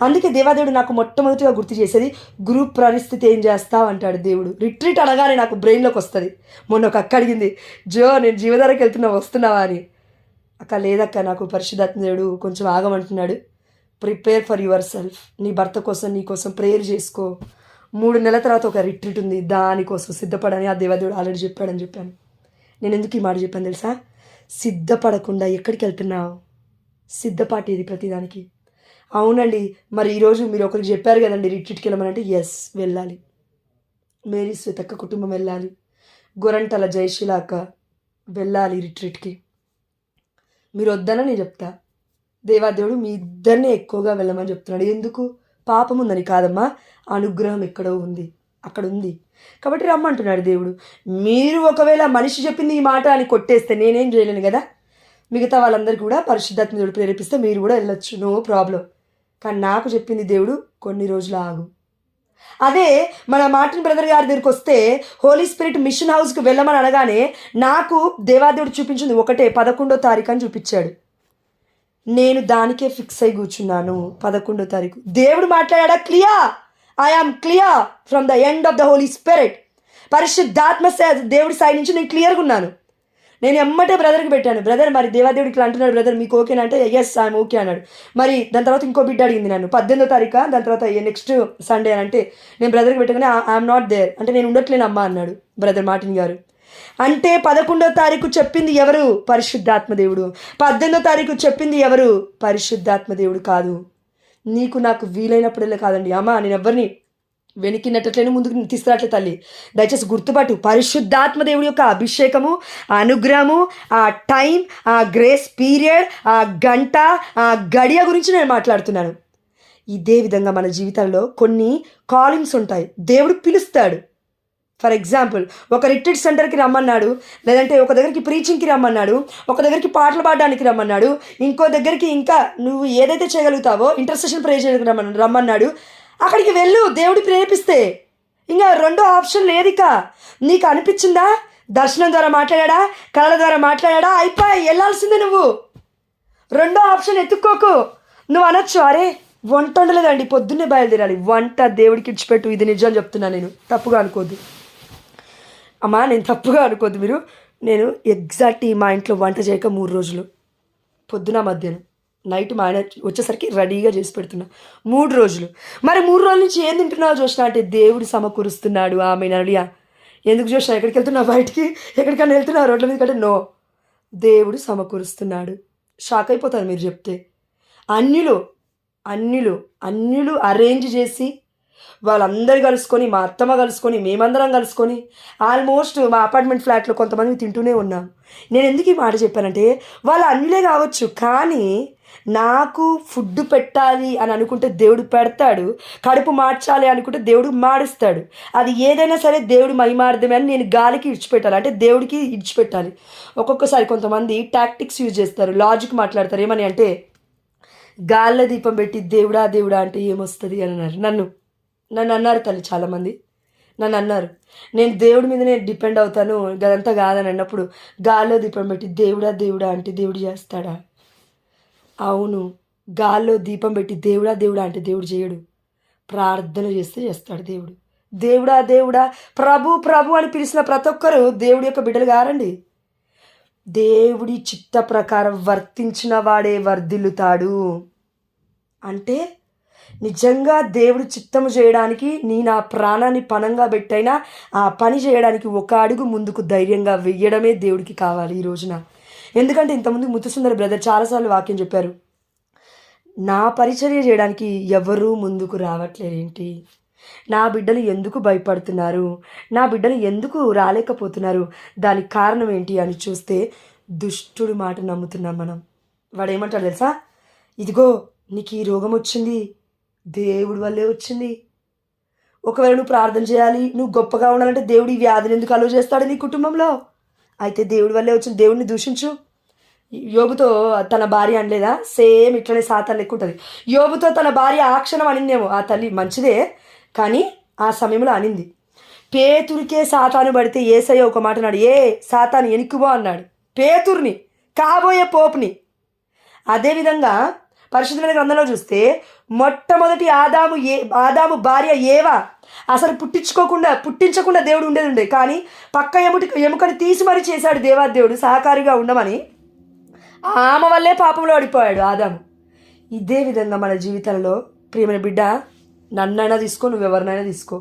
అందుకే దేవాదేవుడు నాకు మొట్టమొదటిగా గుర్తు చేసేది గ్రూప్ పరిస్థితి ఏం చేస్తావు అంటాడు దేవుడు. రిట్రీట్ అనగానే నాకు బ్రెయిన్లోకి వస్తుంది. మొన్న ఒక అక్క అడిగింది, జో నేను జీవధారకి వెళ్తున్నా, వస్తున్నావా అని. అక్క లేదక్క, నాకు పరిశుద్ధాత్మ దేవుడు కొంచెం ఆగమంటున్నాడు. Prepare for yourself. నీ భర్త కోసం, నీ కోసం ప్రేయర్ చేసుకో. 3 నెలల తర్వాత ఒక రిట్రీట్ ఉంది, దానికోసం సిద్ధపడని ఆ దేవాదేవుడు ఆల్రెడీ చెప్పాడని చెప్పాను. నేను ఎందుకు ఈ మాట చెప్పాను తెలుసా? సిద్ధపడకుండా ఎక్కడికి వెళ్తున్నావు? సిద్ధపాటేది ప్రతిదానికి. అవునండి, మరి ఈరోజు మీరు ఒకరికి చెప్పారు కదండి రిట్రీట్కి వెళ్ళమనంటే, ఎస్ వెళ్ళాలి. మేరీ శ్వేతక్క కుటుంబం వెళ్ళాలి. గొరంటల జయశీల అక్క వెళ్ళాలి రిట్రీట్కి. మీరు వద్దన నేను చెప్తా. దేవాదేవుడు మీ ఇద్దరిని ఎక్కువగా వెళ్ళమని చెప్తున్నాడు. ఎందుకు? పాపం ఉందని కాదమ్మా, అనుగ్రహం ఎక్కడో ఉంది, అక్కడ ఉంది కాబట్టి రమ్మంటున్నాడు దేవుడు. మీరు ఒకవేళ మనిషి చెప్పింది ఈ మాట అని కొట్టేస్తే నేనేం చేయలేను కదా. మిగతా వాళ్ళందరికీ కూడా పరిశుద్ధాత్మ దేవుడు ప్రేరేపిస్తే మీరు కూడా వెళ్ళొచ్చు, నో ప్రాబ్లం. కానీ నాకు చెప్పింది దేవుడు కొన్ని రోజులు ఆగు. అదే మన మార్టిన్ బ్రదర్ గారి దగ్గరికి వస్తే హోలీ స్పిరిట్ మిషన్ హౌస్కి వెళ్ళమని అనగానే నాకు దేవాదేవుడు చూపించింది ఒకటే, 11వ తారీఖు అని చూపించాడు. నేను దానికే ఫిక్స్ అయి కూర్చున్నాను. 11వ తారీఖు దేవుడు మాట్లాడా? Clear, I am clear from the end of the Holy Spirit. పరిశుద్ధాత్మ దేవుడి సైడ్ నుంచి నేను క్లియర్గా ఉన్నాను. నేను ఎమ్మటే బ్రదర్కి పెట్టాను, బ్రదర్ మరి దేవాదేవుడు ఇట్లా అంటున్నాడు బ్రదర్, మీకు ఓకేనా అంటే ఎస్ ఐఎమ్ ఓకే అన్నాడు. మరి దాని తర్వాత ఇంకో బిడ్డ అడిగింది నన్ను 18వ తారీఖు, దాని తర్వాత నెక్స్ట్ సండే అని అంటే నేను బ్రదర్కి పెట్టగానే ఐఎమ్ నాట్ దేర్ అంటే నేను ఉండట్లేను అమ్మా అన్నాడు బ్రదర్ మార్టిన్ గారు. అంటే 11వ తారీఖు చెప్పింది ఎవరు? పరిశుద్ధాత్మ దేవుడు. 18వ తారీఖు చెప్పింది ఎవరు? పరిశుద్ధాత్మ దేవుడు కాదు. నీకు నాకు వీలైనప్పుడల్లా కాదండి అమ్మా, నేను ఎవరిని వెనక్కినట్లేను, ముందుకు తీసుకురాట్లే తల్లి. దయచేసి గుర్తుపట్టు, పరిశుద్ధాత్మ దేవుడి యొక్క అభిషేకము, అనుగ్రహము, ఆ టైం, ఆ గ్రేస్ పీరియడ్, ఆ గంట, ఆ గడియ గురించి నేను మాట్లాడుతున్నాను. ఇదే విధంగా మన జీవితంలో కొన్ని కాలింగ్స్ ఉంటాయి. దేవుడు పిలుస్తాడు. ఫర్ ఎగ్జాంపుల్, ఒక రిట్రీట్ సెంటర్కి రమ్మన్నాడు, లేదంటే ఒక దగ్గరికి ప్రీచింగ్కి రమ్మన్నాడు, ఒక దగ్గరికి పాటలు పాడడానికి రమ్మన్నాడు, ఇంకో దగ్గరికి ఇంకా నువ్వు ఏదైతే చేయగలుగుతావో ఇంటర్సెషన్ ప్రే చేయడానికి రమ్మన్నాడు. అక్కడికి వెళ్ళు, దేవుడు ప్రేరేపిస్తే. ఇంకా రెండో ఆప్షన్ లేదు. ఇక నీకు అనిపించిందా దర్శనం ద్వారా మాట్లాడా, కళల ద్వారా మాట్లాడా, అయిపోయి వెళ్ళాల్సిందే నువ్వు. రెండో ఆప్షన్ ఎత్తుక్కోకు. నువ్వు అనొచ్చు, అరే వంట ఉండలేదండి, పొద్దున్నే బయలుదేరాలి. వంట దేవుడికి ఇచ్చిపెట్టు. ఇది నిజం చెప్తున్నాను, నేను తప్పుగా అనుకోద్దు అమ్మా, నేను తప్పుగా అనుకోద్దు మీరు. నేను ఎగ్జాక్ట్ మా ఇంట్లో వంట చేయక 3 రోజులు, పొద్దున మధ్యాహ్నం నైట్ మా ఆయన వచ్చేసరికి రెడీగా చేసి పెడుతున్నా 3 రోజులు. మరి 3 రోజుల నుంచి ఏం తింటున్నావు చూసినా అంటే దేవుడు సమకూరుస్తున్నాడు. ఆమె నడియా ఎందుకు చూసినా, ఎక్కడికి వెళ్తున్నావు, బయటికి ఎక్కడికైనా వెళ్తున్నావు రోడ్ల మీద కంటే, నో, దేవుడు సమకూరుస్తున్నాడు. షాక్ అయిపోతారు మీరు చెప్తే. అన్యులు అరేంజ్ చేసి వాళ్ళందరూ కలుసుకొని, మా అత్తమ్మ కలుసుకొని, మేమందరం కలుసుకొని, ఆల్మోస్ట్ మా అపార్ట్మెంట్ ఫ్లాట్లో కొంతమంది తింటూనే ఉన్నాం. నేను ఎందుకు ఈ మాట చెప్పానంటే, వాళ్ళు అన్యులే కావచ్చు, కానీ నాకు ఫుడ్ పెట్టాలి అని అనుకుంటే దేవుడు పెడతాడు, కడుపు మార్చాలి అనుకుంటే దేవుడు మాడిస్తాడు. అది ఏదైనా సరే దేవుడు మహిమార్థమే అని నేను గాలికి ఇడిచిపెట్టాలి, అంటే దేవుడికి ఇడిచిపెట్టాలి. ఒక్కొక్కసారి కొంతమంది టాక్టిక్స్ యూజ్ చేస్తారు, లాజిక్ మాట్లాడతారు. ఏమని అంటే, గాల్లో దీపం పెట్టి దేవుడా దేవుడా అంటే ఏమొస్తుంది అని అన్నారు. నన్ను అన్నారు తల్లి, చాలామంది నన్ను అన్నారు. నేను దేవుడి మీదనే డిపెండ్ అవుతాను, గదంతా కాదని అన్నప్పుడు, గాల్లో దీపం పెట్టి దేవుడా దేవుడా అంటే దేవుడు చేస్తాడా? అవును, గాల్లో దీపం పెట్టి దేవుడా దేవుడా అంటే దేవుడు చేయడు. ప్రార్థన చేస్తే చేస్తాడు దేవుడు. దేవుడా దేవుడా, ప్రభు ప్రభు అని పిలిచిన ప్రతి ఒక్కరు దేవుడి యొక్క బిడ్డలు కారండి. దేవుడి చిత్త ప్రకారం వర్తించిన వాడే వర్ధిల్లుతాడు. అంటే నిజంగా దేవుడు చిత్తము చేయడానికి నా ప్రాణాన్ని పణంగా పెట్టైనా ఆ పని చేయడానికి ఒక అడుగు ముందుకు ధైర్యంగా వెయ్యడమే దేవుడికి కావాలి ఈ రోజున. ఎందుకంటే ఇంతకుముందు ముత్తుసుందర బ్రదర్ చాలాసార్లు వాక్యం చెప్పారు, నా పరిచర్య చేయడానికి ఎవరూ ముందుకు రావట్లేదేంటి, నా బిడ్డలు ఎందుకు భయపడుతున్నారు, నా బిడ్డలు ఎందుకు రాలేకపోతున్నారు, దానికి కారణం ఏంటి అని చూస్తే దుష్టుడి మాట నమ్ముతున్నాం మనం. వాడు ఏమంటాడు తెలుసా? ఇదిగో నీకు ఈ రోగం వచ్చింది, దేవుడి వల్లే వచ్చింది. ఒకవేళ నువ్వు ప్రార్థన చేయాలి, నువ్వు గొప్పగా ఉండాలంటే దేవుడు ఈ వ్యాధిని ఎందుకు అలో చేస్తాడు నీ కుటుంబంలో? అయితే దేవుడి వల్లే వచ్చింది, దేవుడిని దూషించు. యోబుతో తన భార్య అనలేదా? సేమ్ ఇట్లనే సాతాన్ లెక్క ఉంటుంది. యోబుతో తన భార్య ఆ క్షణం అనిందేమో, ఆ తల్లి మంచిదే కానీ ఆ సమయంలో అనింది. పేతురికే సాతాను పడితే యేసయ్య ఒక మాట అన్నాడు, ఏ సాతాను ఎనిక్కుబో అన్నాడు పేతుర్ని, కాబోయే పోపుని. అదేవిధంగా పరిశుద్ధమైన గ్రంథంలో చూస్తే మొట్టమొదటి ఆదాము భార్య ఏవా అసలు పుట్టించకుండా దేవుడు ఉండేది కానీ పక్క ఎముకని తీసి మరీ చేశాడు దేవాదేవుడు సహకారిగా ఉండమని. ఆమె వల్లే పాపంలో పడిపోయాడు ఆదాము. ఇదే విధంగా మన జీవితంలో ప్రియమైన బిడ్డ, నన్నైనా తీసుకో, నువ్వెవరినైనా తీసుకో,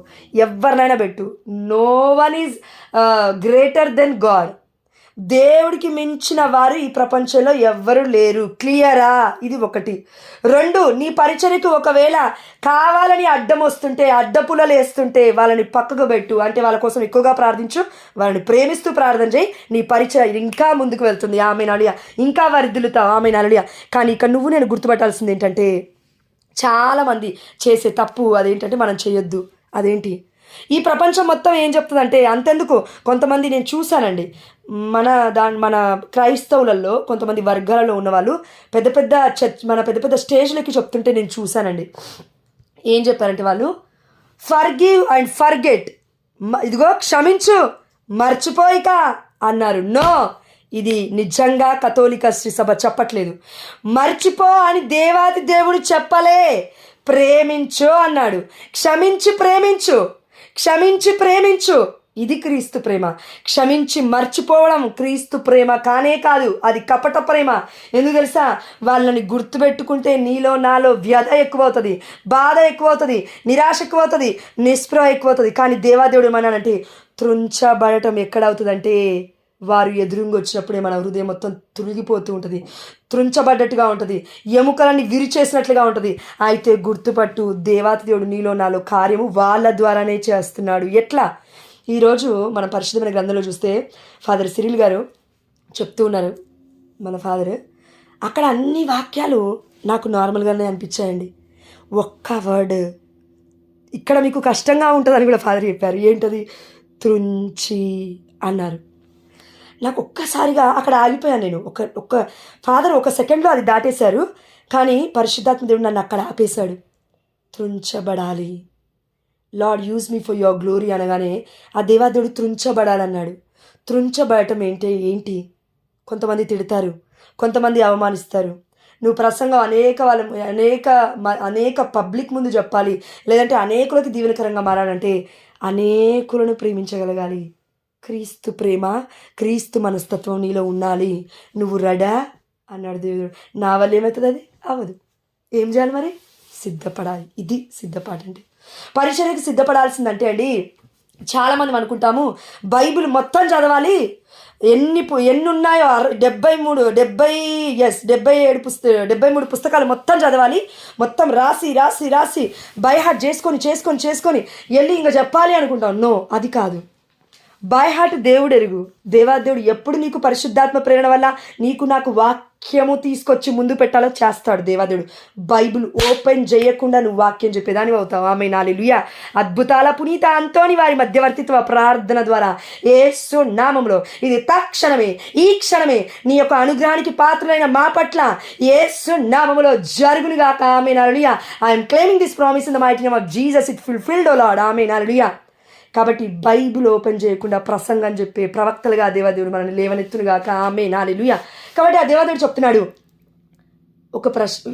ఎవరినైనా పెట్టు, no one is greater than God. దేవుడికి మించిన వారు ఈ ప్రపంచంలో ఎవ్వరూ లేరు. క్లియరా? ఇది ఒకటి. 2, నీ పరిచర్యకు ఒకవేళ కావాలని అడ్డం వస్తుంటే, అడ్డపుల్లలు వేస్తుంటే వాళ్ళని పక్కకు పెట్టు. అంటే వాళ్ళ కోసం ఎక్కువగా ప్రార్థించు, వాళ్ళని ప్రేమిస్తూ ప్రార్థన చేయి. నీ పరిచర్య ఇంకా ముందుకు వెళ్తుంది. ఆమె నలుయ ఇంకా వర్ధిల్లుతావు. ఆమె నలుయ. కానీ ఇక్కడ నువ్వు నేను గుర్తుపట్టాల్సింది ఏంటంటే, చాలామంది చేసే తప్పు అదేంటంటే మనం చేయొద్దు. అదేంటి? ఈ ప్రపంచం మొత్తం ఏం చెప్తుందంటే, అంతెందుకు కొంతమంది నేను చూశానండి, మన క్రైస్తవులలో కొంతమంది వర్గాలలో ఉన్నవాళ్ళు పెద్ద పెద్ద స్టేజ్లకి చెప్తుంటే నేను చూశానండి. ఏం చెప్పారంటే వాళ్ళు, ఫర్గివ్ అండ్ ఫర్గెట్, ఇదిగో క్షమించు మర్చిపోయిక అన్నారు. నో, ఇది నిజంగా కథోలిక శ్రీ సభ చెప్పట్లేదు. మర్చిపో అని దేవాది దేవుడు చెప్పలే, ప్రేమించు అన్నాడు. క్షమించి ప్రేమించు, ఇది క్రీస్తు ప్రేమ. క్షమించి మర్చిపోవడం క్రీస్తు ప్రేమ కానే కాదు, అది కపట ప్రేమ. ఎందుకు తెలుసా? వాళ్ళని గుర్తుపెట్టుకుంటే నీలో నాలో వ్యధ ఎక్కువవుతుంది, బాధ ఎక్కువవుతుంది, నిరాశ ఎక్కువవుతుంది, నిస్పృహ ఎక్కువవుతుంది. కానీ దేవాదేవుడు ఏమన్నానంటే, త్రుంచబడటం ఎక్కడవుతుందంటే వారు ఎదురుంగి వచ్చినప్పుడే మన హృదయం మొత్తం తురిగిపోతూ ఉంటుంది, త్రుంచబడ్డట్టుగా ఉంటుంది, ఎముకలన్నీ విరిచేసినట్లుగా ఉంటుంది. అయితే గుర్తుపట్టు, దేవాతి దేవుడు నీలో నాలో కార్యము వాళ్ళ ద్వారానే చేస్తున్నాడు. ఎట్లా? ఈరోజు మన పరిశుద్ధమైన గ్రంథంలో చూస్తే ఫాదర్ సిరిల్ గారు చెప్తూ ఉన్నారు, మన ఫాదర్. అక్కడ అన్ని వాక్యాలు నాకు నార్మల్గానే అనిపించాయండి. ఒక్క వర్డ్ ఇక్కడ మీకు కష్టంగా ఉంటుందని కూడా ఫాదర్ చెప్పారు. ఏంటది? త్రుంచి అన్నారు. నాకు ఒక్కసారిగా అక్కడ ఆగిపోయాను నేను. ఒక్క ఫాదర్ ఒక సెకండ్లో అది దాటేశారు, కానీ పరిశుద్ధాత్మ దేవుడు నన్ను అక్కడ ఆపేశాడు. త్రుంచబడాలి, lord use me for your glory అనగానే ఆ దేవాదేవుడు త్రుంచబడాలన్నాడు. త్రుంచబడటం ఏంటి? కొంతమంది తిడతారు, కొంతమంది అవమానిస్తారు. నువ్వు ప్రసంగం అనేక పబ్లిక్ ముందు చెప్పాలి, లేదంటే అనేకులకి దీవెనకరంగా మారాలంటే అనేకులను ప్రేమించగలగాలి. క్రీస్తు ప్రేమ, క్రీస్తు మనస్తత్వం నీలో ఉండాలి. నువ్వు రెడా అన్నాడు దేవుడు. నా వల్ల ఏమవుతుంది? అది అవ్వదు. ఏం చేయాలి మరి? సిద్ధపడాలి. ఇది సిద్ధపాటు అంటే. పరిచర్యకి సిద్ధపడాల్సిందంటే అండి, చాలామంది అనుకుంటాము బైబిల్ మొత్తం చదవాలి, ఎన్ని ఉన్నాయో 73 పుస్తకాలు మొత్తం చదవాలి, మొత్తం రాసి బై హార్ట్ చేసుకొని వెళ్ళి ఇంకా చెప్పాలి అనుకుంటాం. నో, అది కాదు. బై హార్ట్ దేవుడు ఎరుగు. దేవాదేవుడు ఎప్పుడు నీకు పరిశుద్ధాత్మ ప్రేరణ వల్ల నీకు నాకు వాక్యము తీసుకొచ్చి ముందు పెట్టాలో చేస్తాడు దేవాదేవుడు. బైబిల్ ఓపెన్ చేయకుండా నువ్వు వాక్యం చెప్పేదాని అవుతావు. ఆమె హల్లెలూయా. అద్భుతాల పునీత అంతోని వారి మధ్యవర్తిత్వ ప్రార్థన ద్వారా యేసు నామములో ఇది తక్షణమే, ఈ క్షణమే నీ యొక్క అనుగ్రహానికి పాత్రులైన మా పట్ల యేసు నామములో జరుగునుగాక. ఆమె హల్లెలూయా. I'm claiming this promise in the mighty name of Jesus. It fulfilled O lord. ఆమె హల్లెలూయా. కాబట్టి బైబిల్ ఓపెన్ చేయకుండా ప్రసంగం చెప్పే ప్రవక్తలుగా దేవాదేవుడు మనల్ని లేవనెత్తునుగాక. ఆమేన్ హల్లెలూయా. కాబట్టి ఆ దేవాదేవుడు చెప్తున్నాడు ఒక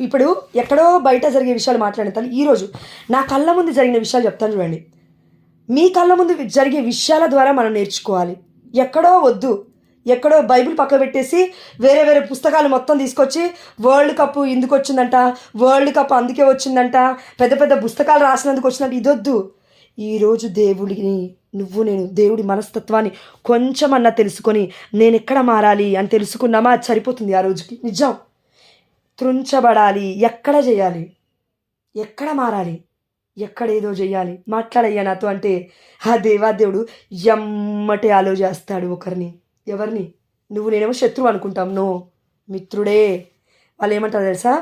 ఇప్పుడు ఎక్కడో బయట జరిగే విషయాలు మాట్లాడతాను. ఈరోజు నా కళ్ళ ముందు జరిగిన విషయాలు చెప్తాను చూడండి. మీ కళ్ళ ముందు జరిగే విషయాల ద్వారా మనం నేర్చుకోవాలి. ఎక్కడో వద్దు, ఎక్కడో బైబిల్ పక్క పెట్టేసి వేరే పుస్తకాలు మొత్తం తీసుకొచ్చి వరల్డ్ కప్ ఇందుకు వచ్చిందంట, వరల్డ్ కప్ అందుకే వచ్చిందంట, పెద్ద పుస్తకాలు రాసినందుకు వచ్చిందంట. ఇదొద్దు. ఈరోజు నేను దేవుడి మనస్తత్వాన్ని కొంచెమన్నా తెలుసుకొని నేను ఎక్కడ మారాలి అని తెలుసుకున్నామా, అది సరిపోతుంది ఆ రోజుకి. నిజం. త్రుంచబడాలి. ఎక్కడ చేయాలి, ఎక్కడ మారాలి, ఎక్కడేదో చెయ్యాలి, మాట్లాడయ్యా నాతో అంటే ఆ దేవాదేవుడు ఎమ్మటే ఆలో చేస్తాడు ఒకరిని. ఎవరిని? నువ్వు నేనేమో శత్రువు అనుకుంటాం. నో, మిత్రుడే. వాళ్ళు ఏమంటారు తెలుసా?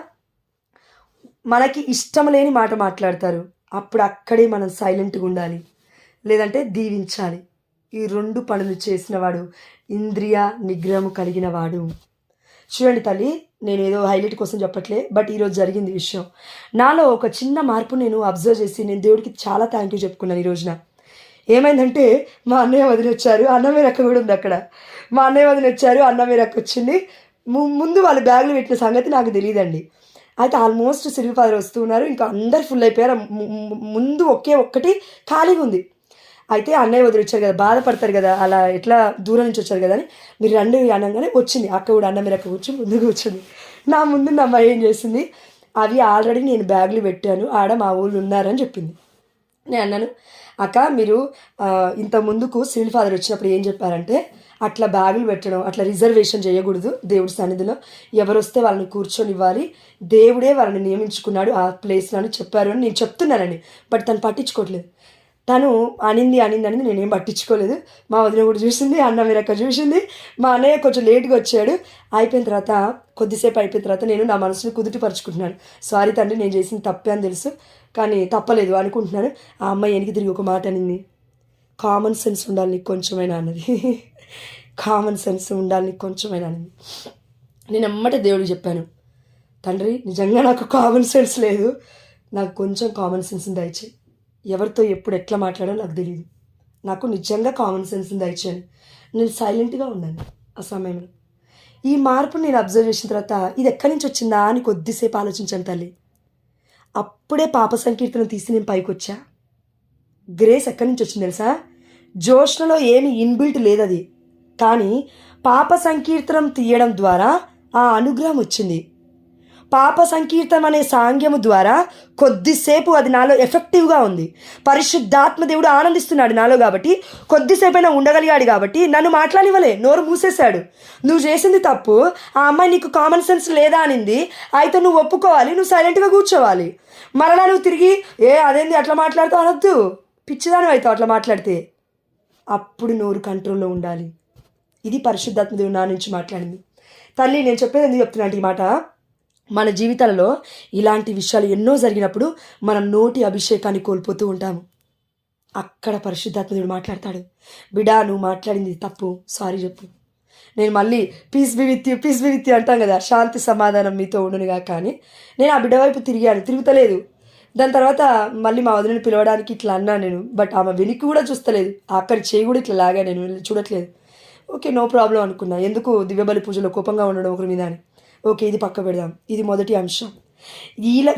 మనకి ఇష్టం లేని మాట మాట్లాడతారు. అప్పుడు అక్కడే మనం సైలెంట్గా ఉండాలి, లేదంటే దీవించాలి. ఈ 2 పనులు చేసినవాడు ఇంద్రియ నిగ్రహము కలిగిన వాడు. చూడండి తల్లి, నేను ఏదో హైలైట్ కోసం చెప్పట్లే, బట్ ఈరోజు జరిగింది విషయం. నాలో ఒక చిన్న మార్పు నేను అబ్జర్వ్ చేసి నేను దేవుడికి చాలా థ్యాంక్ యూ చెప్పుకున్నాను ఈ రోజున. ఏమైందంటే మా అన్నయ్య వదిలి వచ్చారు, అన్నమే రక్క కూడా ఉంది అక్కడ. మా అన్నయ్య వదిలి వచ్చారు, అన్నమే రక్క వచ్చింది. ముందు వాళ్ళు బ్యాగులు పెట్టిన సంగతి నాకు తెలియదండి. అయితే ఆల్మోస్ట్ సిరిల్ ఫాదర్ వస్తూ ఉన్నారు, ఇంకా అందరు ఫుల్ అయిపోయారు. ముందు ఒక్కటి ఖాళీగా ఉంది. అయితే అన్నయ్య వదిలి వచ్చారు కదా, బాధపడతారు కదా, అలా ఎట్లా దూరం నుంచి వచ్చారు కదా అని మీరు రండి అనగానే వచ్చింది. అక్క కూడా అన్న మీరు అక్క కూర్చొని ముందు కూర్చుంది. నా ముందు నా అమ్మాయి ఏం చేసింది, అవి ఆల్రెడీ నేను బ్యాగులు పెట్టాను, ఆడ మా ఊళ్ళు ఉన్నారని చెప్పింది. నేను అన్నాను, అక్క మీరు ఇంత ముందుకు సివిల్ ఫాదర్ వచ్చినప్పుడు ఏం చెప్పారంటే అట్లా బ్యాగులు పెట్టడం, అట్లా రిజర్వేషన్ చేయకూడదు దేవుడి సన్నిధిలో, ఎవరు వస్తే వాళ్ళని కూర్చొని ఇవ్వాలి, దేవుడే వాళ్ళని నియమించుకున్నాడు ఆ ప్లేస్లో అని చెప్పారు అని నేను చెప్తున్నానండి. బట్ తను పట్టించుకోవట్లేదు. తను అనింది నేనేం పట్టించుకోలేదు. మా వదిన కూడా చూసింది, అన్న మీరక్క చూసింది. మా అన్నయ్య కొంచెం లేట్గా వచ్చాడు. అయిపోయిన తర్వాత కొద్దిసేపు అయిపోయిన తర్వాత నేను నా మనసుని కుదుటిపరుచుకుంటున్నాను. సారీ తండ్రి, నేను చేసింది తప్పే అని తెలుసు, కానీ తప్పలేదు అనుకుంటున్నాను. ఆ అమ్మాయి వెనక్కి తిరిగి ఒక మాట అనింది, కామన్ సెన్స్ ఉండాలి నీకు కొంచెమైనా అన్నది. కామన్ సెన్స్ ఉండాలి నీకు కొంచెమైనా అన్నది. నేను ఎమ్మటే దేవుడికి చెప్పాను, తండ్రి నిజంగా నాకు కామన్ సెన్స్ లేదు, నాకు కొంచెం కామన్ సెన్స్ దయచేయి. ఎవరితో ఎప్పుడు ఎట్లా మాట్లాడాలో నాకు తెలియదు, నాకు నిజంగా కామన్ సెన్స్ దయచేయండి. నేను సైలెంట్గా ఉన్నాను ఆ సమయంలో. ఈ మార్పుని నేను అబ్జర్వ్ చేసిన తర్వాత ఇది ఎక్కడి నుంచి వచ్చిందా అని కొద్దిసేపు ఆలోచించాను తల్లి. అప్పుడే పాప సంకీర్తన తీసి నేను పైకి వచ్చా. గ్రేస్ ఎక్కడి నుంచి వచ్చింది తెలుసా? జోష్నలో ఏమి ఇన్బిల్ట్ లేదు అది, కానీ పాప సంకీర్తనం తీయడం ద్వారా ఆ అనుగ్రహం వచ్చింది. పాప సంకీర్తనం అనే సాంగ్యము ద్వారా కొద్దిసేపు అది నాలో ఎఫెక్టివ్గా ఉంది. పరిశుద్ధాత్మ దేవుడు ఆనందిస్తున్నాడు నాలో, కాబట్టి కొద్దిసేపైనా ఉండగలిగాడు. కాబట్టి నన్ను మాట్లాడివ్వలే, నోరు మూసేశాడు. నువ్వు చేసింది తప్పు, ఆ అమ్మాయి నీకు కామన్ సెన్స్ లేదా అనింది, అయితే నువ్వు ఒప్పుకోవాలి, నువ్వు సైలెంట్గా కూర్చోవాలి. మరలా నువ్వు తిరిగి అదేంది అట్లా మాట్లాడుతావు అనొద్దు, పిచ్చిదాని అవుతావు అట్లా మాట్లాడితే. అప్పుడు నోరు కంట్రోల్లో ఉండాలి. ఇది పరిశుద్ధాత్మ దేవుడు నా నుంచి మాట్లాడింది. తల్లి, నేను చెప్పేది ఎందుకు చెప్తున్నా ఈ మాట, మన జీవితాలలో ఇలాంటి విషయాలు ఎన్నో జరిగినప్పుడు మనం నోటి అభిషేకాన్ని కోల్పోతూ ఉంటాము. అక్కడ పరిశుద్ధాత్మ దేవుడు మాట్లాడతాడు, బిడా నువ్వు మాట్లాడింది తప్పు, సారీ చెప్పు. నేను మళ్ళీ పీస్ బి విత్ యూ అంటాం కదా, శాంతి సమాధానం మీతో ఉండునుగా. కానీ నేను ఆ బిడ్డ వైపు తిరుగుతలేదు. దాని తర్వాత మళ్ళీ మా వదిలిని పిలవడానికి ఇట్లా అన్నాను నేను, బట్ ఆమె వెనక్కి కూడా చూస్తలేదు. అక్కడి చేయి కూడా ఇట్లా లాగా నేను చూడట్లేదు. ఓకే, నో ప్రాబ్లం అనుకున్నా. ఎందుకు దివ్యబలి పూజలో కోపంగా ఉండడం ఒకరి మీద అని. ఓకే, ఇది పక్క పెడదాం. ఇది మొదటి అంశం.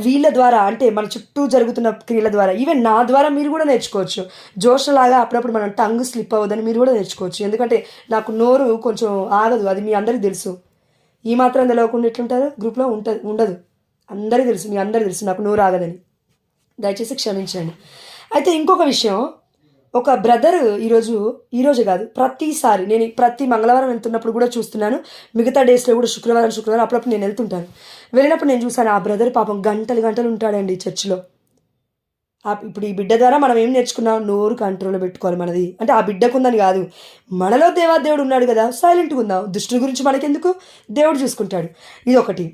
వీళ్ళ ద్వారా, అంటే మన చుట్టూ జరుగుతున్న క్రియల ద్వారా, ఈవెన్ నా ద్వారా మీరు కూడా నేర్చుకోవచ్చు. జోష్లాగా అప్పుడప్పుడు మనం టంగ్ స్లిప్ అవ్వదని మీరు కూడా నేర్చుకోవచ్చు. ఎందుకంటే నాకు నోరు కొంచెం ఆగదు, అది మీ అందరికీ తెలుసు. ఈ మాత్రం తెలవకుండా ఎట్లుంటారు గ్రూప్లో ఉండదు. అందరికీ తెలుసు, మీ అందరికీ తెలుసు నాకు నోరు ఆగదని. దయచేసి క్షమించండి. అయితే ఇంకొక విషయం, ఒక బ్రదర్ ఈరోజు కాదు, ప్రతిసారి నేను ప్రతి మంగళవారం వెళ్తున్నప్పుడు కూడా చూస్తున్నాను, మిగతా డేస్లో కూడా శుక్రవారం అప్పుడప్పుడు నేను వెళ్తుంటాను. వెళ్ళినప్పుడు నేను చూసాను, ఆ బ్రదర్ పాపం గంటలు ఉంటాడండి చర్చిలో. ఇప్పుడు ఈ బిడ్డ ద్వారా మనం ఏం నేర్చుకున్నాం, నోరు కంట్రోల్లో పెట్టుకోవాలి మనది. అంటే ఆ బిడ్డకుందని కాదు, మనలో దేవుడు ఉన్నాడు కదా, సైలెంట్గా ఉందాం. దుష్టుల గురించి మనకెందుకు, దేవుడు చూసుకుంటాడు. ఇది ఒకటి.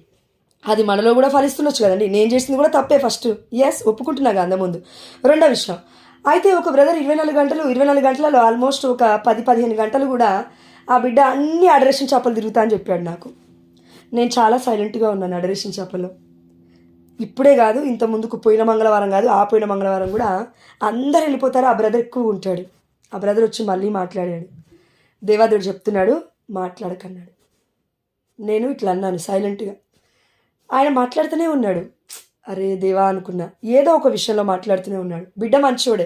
అది మనలో కూడా ఫలిస్తుండొచ్చు కదండి. నేను చేసింది కూడా తప్పే, ఫస్ట్ ఎస్ ఒప్పుకుంటున్నాగా అందముందు. రెండో విషయం, అయితే ఒక బ్రదర్ 24 గంటలలో ఆల్మోస్ట్ ఒక 10-15 గంటలు కూడా ఆ బిడ్డ అన్ని అడరేషన్ చేపలు తిరుగుతా అని చెప్పాడు నాకు. నేను చాలా సైలెంట్గా ఉన్నాను అడరేషన్ చేపల్లో. ఇప్పుడే కాదు, ఇంత ముందుకు పోయిన మంగళవారం కాదు, ఆ పోయిన మంగళవారం కూడా అందరు వెళ్ళిపోతారు, ఆ బ్రదర్ ఎక్కువ ఉంటాడు. ఆ బ్రదర్ వచ్చి మళ్ళీ మాట్లాడాడు. దేవాదేవుడు చెప్తున్నాడు మాట్లాడకన్నాడు. నేను ఇట్లా అన్నాను సైలెంట్గా. ఆయన మాట్లాడుతూనే ఉన్నాడు. అరే దేవా అనుకున్నా, ఏదో ఒక విషయంలో మాట్లాడుతూనే ఉన్నాడు. బిడ్డ మంచోడే,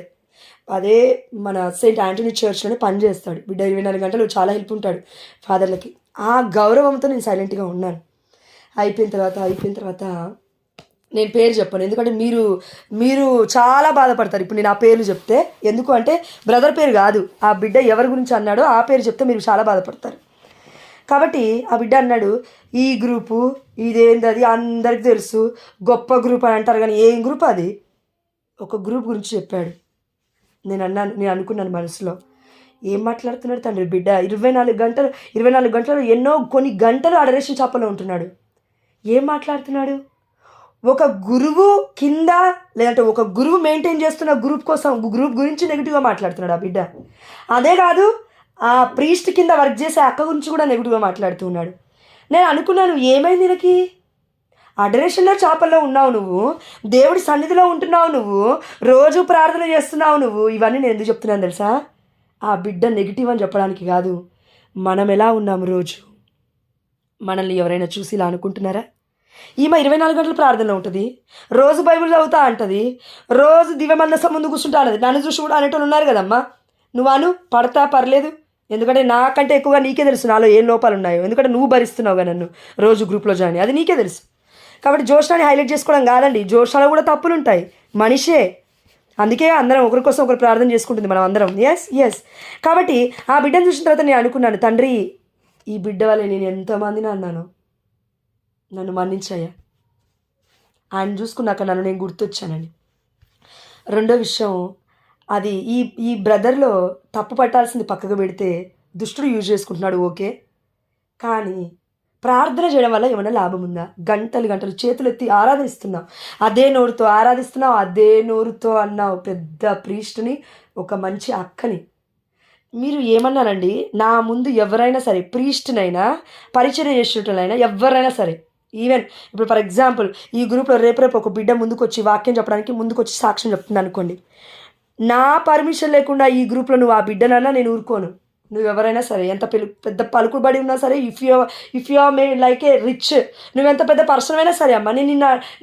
అదే మన సెయింట్ ఆంటనీ చర్చ్లోనే పనిచేస్తాడు. బిడ్డ 24 గంటలు చాలా హెల్ప్ ఉంటాడు ఫాదర్లకి. ఆ గౌరవంతో నేను సైలెంట్గా ఉన్నాను. అయిపోయిన తర్వాత నేను పేరు చెప్పాను, ఎందుకంటే మీరు చాలా బాధపడతారు ఇప్పుడు నేను ఆ పేర్లు చెప్తే. ఎందుకు అంటే బ్రదర్ పేరు కాదు, ఆ బిడ్డ ఎవరి గురించి అన్నాడో ఆ పేరు చెప్తే మీరు చాలా బాధపడతారు. కాబట్టి ఆ బిడ్డ అన్నాడు, ఈ గ్రూపు ఇదేంది, అది అందరికి తెలుసు, గొప్ప గ్రూప్ అని అంటారు, కానీ ఏం గ్రూప్ అది, ఒక గ్రూప్ గురించి చెప్పాడు. నేను అనుకున్నాను మనసులో, ఏం మాట్లాడుతున్నాడు తండ్రి బిడ్డ, 24 గంటలు ఎన్నో కొన్ని గంటలు అడరేషన్ చేపలో ఉంటున్నాడు. ఏం మాట్లాడుతున్నాడు? ఒక గురువు కింద, లేదంటే ఒక గురువు మెయింటైన్ చేస్తున్న గ్రూప్ గురించి నెగిటివ్గా మాట్లాడుతున్నాడు ఆ బిడ్డ. అదే కాదు, ఆ ప్రీస్ట్ కింద వర్క్ చేసే అక్క గురించి కూడా నెగిటివ్గా మాట్లాడుతూ ఉన్నాడు. నేను అనుకున్నాను, ఏమైంది దీనికి? అడరేషన్లో చేపల్లో ఉన్నావు నువ్వు, దేవుడి సన్నిధిలో ఉంటున్నావు నువ్వు, రోజు ప్రార్థన చేస్తున్నావు నువ్వు. ఇవన్నీ నేను ఎందుకు చెప్తున్నాను తెలుసా? ఆ బిడ్డ నెగిటివ్ అని చెప్పడానికి కాదు. మనం ఎలా ఉన్నాము రోజు? మనల్ని ఎవరైనా చూసి ఇలా అనుకుంటున్నారా? ఈమె 24 గంటలు ప్రార్థనలో ఉంటుంది, రోజు బైబిల్ చదువుతా అంటది, రోజు దివ్యమందసం ముందు కూర్చుంటా అన్నది. నన్ను చూసి కూడా అనేటోళ్ళు ఉన్నారు కదమ్మా. నువ్వు పడతా పర్లేదు, ఎందుకంటే నాకంటే ఎక్కువగా నీకే తెలుసు నాలో ఏం లోపాలు ఉన్నాయో. ఎందుకంటే నువ్వు భరిస్తున్నావుగా నన్ను రోజు గ్రూప్లో జాయిన్, అది నీకే తెలుసు. కాబట్టి జోష్నాని హైలైట్ చేసుకోవడం కాదండి, జోష్నాలో కూడా తప్పులు ఉంటాయి, మనిషే. అందుకే అందరం ఒకరి కోసం ఒకరు ప్రార్థన చేసుకుంటుంది మనం అందరం. ఎస్. కాబట్టి ఆ బిడ్డను చూసిన తర్వాత నేను అనుకున్నాను, తండ్రి ఈ బిడ్డ వల్లే నేను ఎంతమందిని అన్నాను, నన్ను మన్నించాయా. ఆయన చూసుకున్నాక నేను గుర్తొచ్చానండి. రెండో విషయం, అది ఈ బ్రదర్లో తప్పు పట్టాల్సింది పక్కకు పెడితే దుష్టుడు యూజ్ చేసుకుంటున్నాడు, ఓకే. కానీ ప్రార్థన చేయడం వల్ల ఏమైనా లాభం ఉందా? గంటలు చేతులు ఎత్తి ఆరాధిస్తున్నావు, అదే నోరుతో ఆరాధిస్తున్నావు, అదే నోరుతో అన్నావు పెద్ద ప్రీస్ట్ని, ఒక మంచి అక్కని. మీరు ఏమన్నానండి, నా ముందు ఎవరైనా సరే, ప్రీస్ట్నైనా పరిచర్య చేసేటైనా ఎవరైనా సరే, ఈవెన్ ఇప్పుడు ఫర్ ఎగ్జాంపుల్ ఈ గ్రూప్లో రేపు ఒక బిడ్డ ముందుకు వచ్చి వాక్యం చెప్పడానికి ముందుకు వచ్చి సాక్ష్యం చెప్తుంది అనుకోండి, నా పర్మిషన్ లేకుండా ఈ గ్రూప్లో నువ్వు ఆ బిడ్డనన్నా నేను ఊరుకోను. నువ్వు ఎవరైనా సరే, ఎంత పెద్ద పలుకుబడి ఉన్నా సరే, if you are may like a rich, నువ్వెంత పెద్ద పర్సన్ అయినా సరే అమ్మ, నేను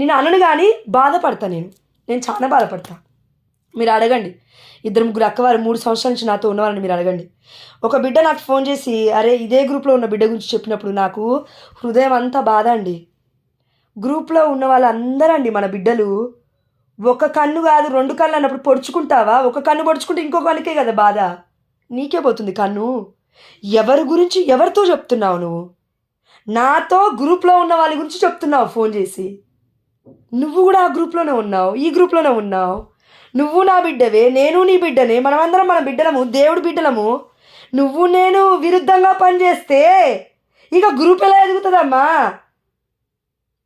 నిన్న అనను కానీ బాధపడతా, నేను చాలా బాధపడతా. మీరు అడగండి, 2-3 అక్కవారు 3 సంవత్సరాల నుంచి నాతో ఉన్నవారని మీరు అడగండి. ఒక బిడ్డ నాకు ఫోన్ చేసి, అరే ఇదే గ్రూప్లో ఉన్న బిడ్డ గురించి చెప్పినప్పుడు నాకు హృదయం అంతా బాధ అండి. గ్రూప్లో ఉన్న వాళ్ళందరండి మన బిడ్డలు. ఒక కన్ను కాదు 2 కళ్ళు అన్నప్పుడు పొడుచుకుంటావా? ఒక కన్ను పొడుచుకుంటే ఇంకో కన్నుకే కదా బాధ, నీకే పోతుంది కన్ను. ఎవరి గురించి ఎవరితో చెప్తున్నావు నువ్వు? నాతో గ్రూప్లో ఉన్న వాళ్ళ గురించి చెప్తున్నావు ఫోన్ చేసి. నువ్వు కూడా ఆ గ్రూప్లోనే ఉన్నావు, ఈ గ్రూప్లోనే ఉన్నావు. నువ్వు నా బిడ్డవే, నేను నీ బిడ్డనే, మనమందరం మన బిడ్డలము, దేవుడి బిడ్డలము. నువ్వు నేను విరుద్ధంగా పనిచేస్తే ఇక గ్రూప్ ఎలా ఎదుగుతుందమ్మా?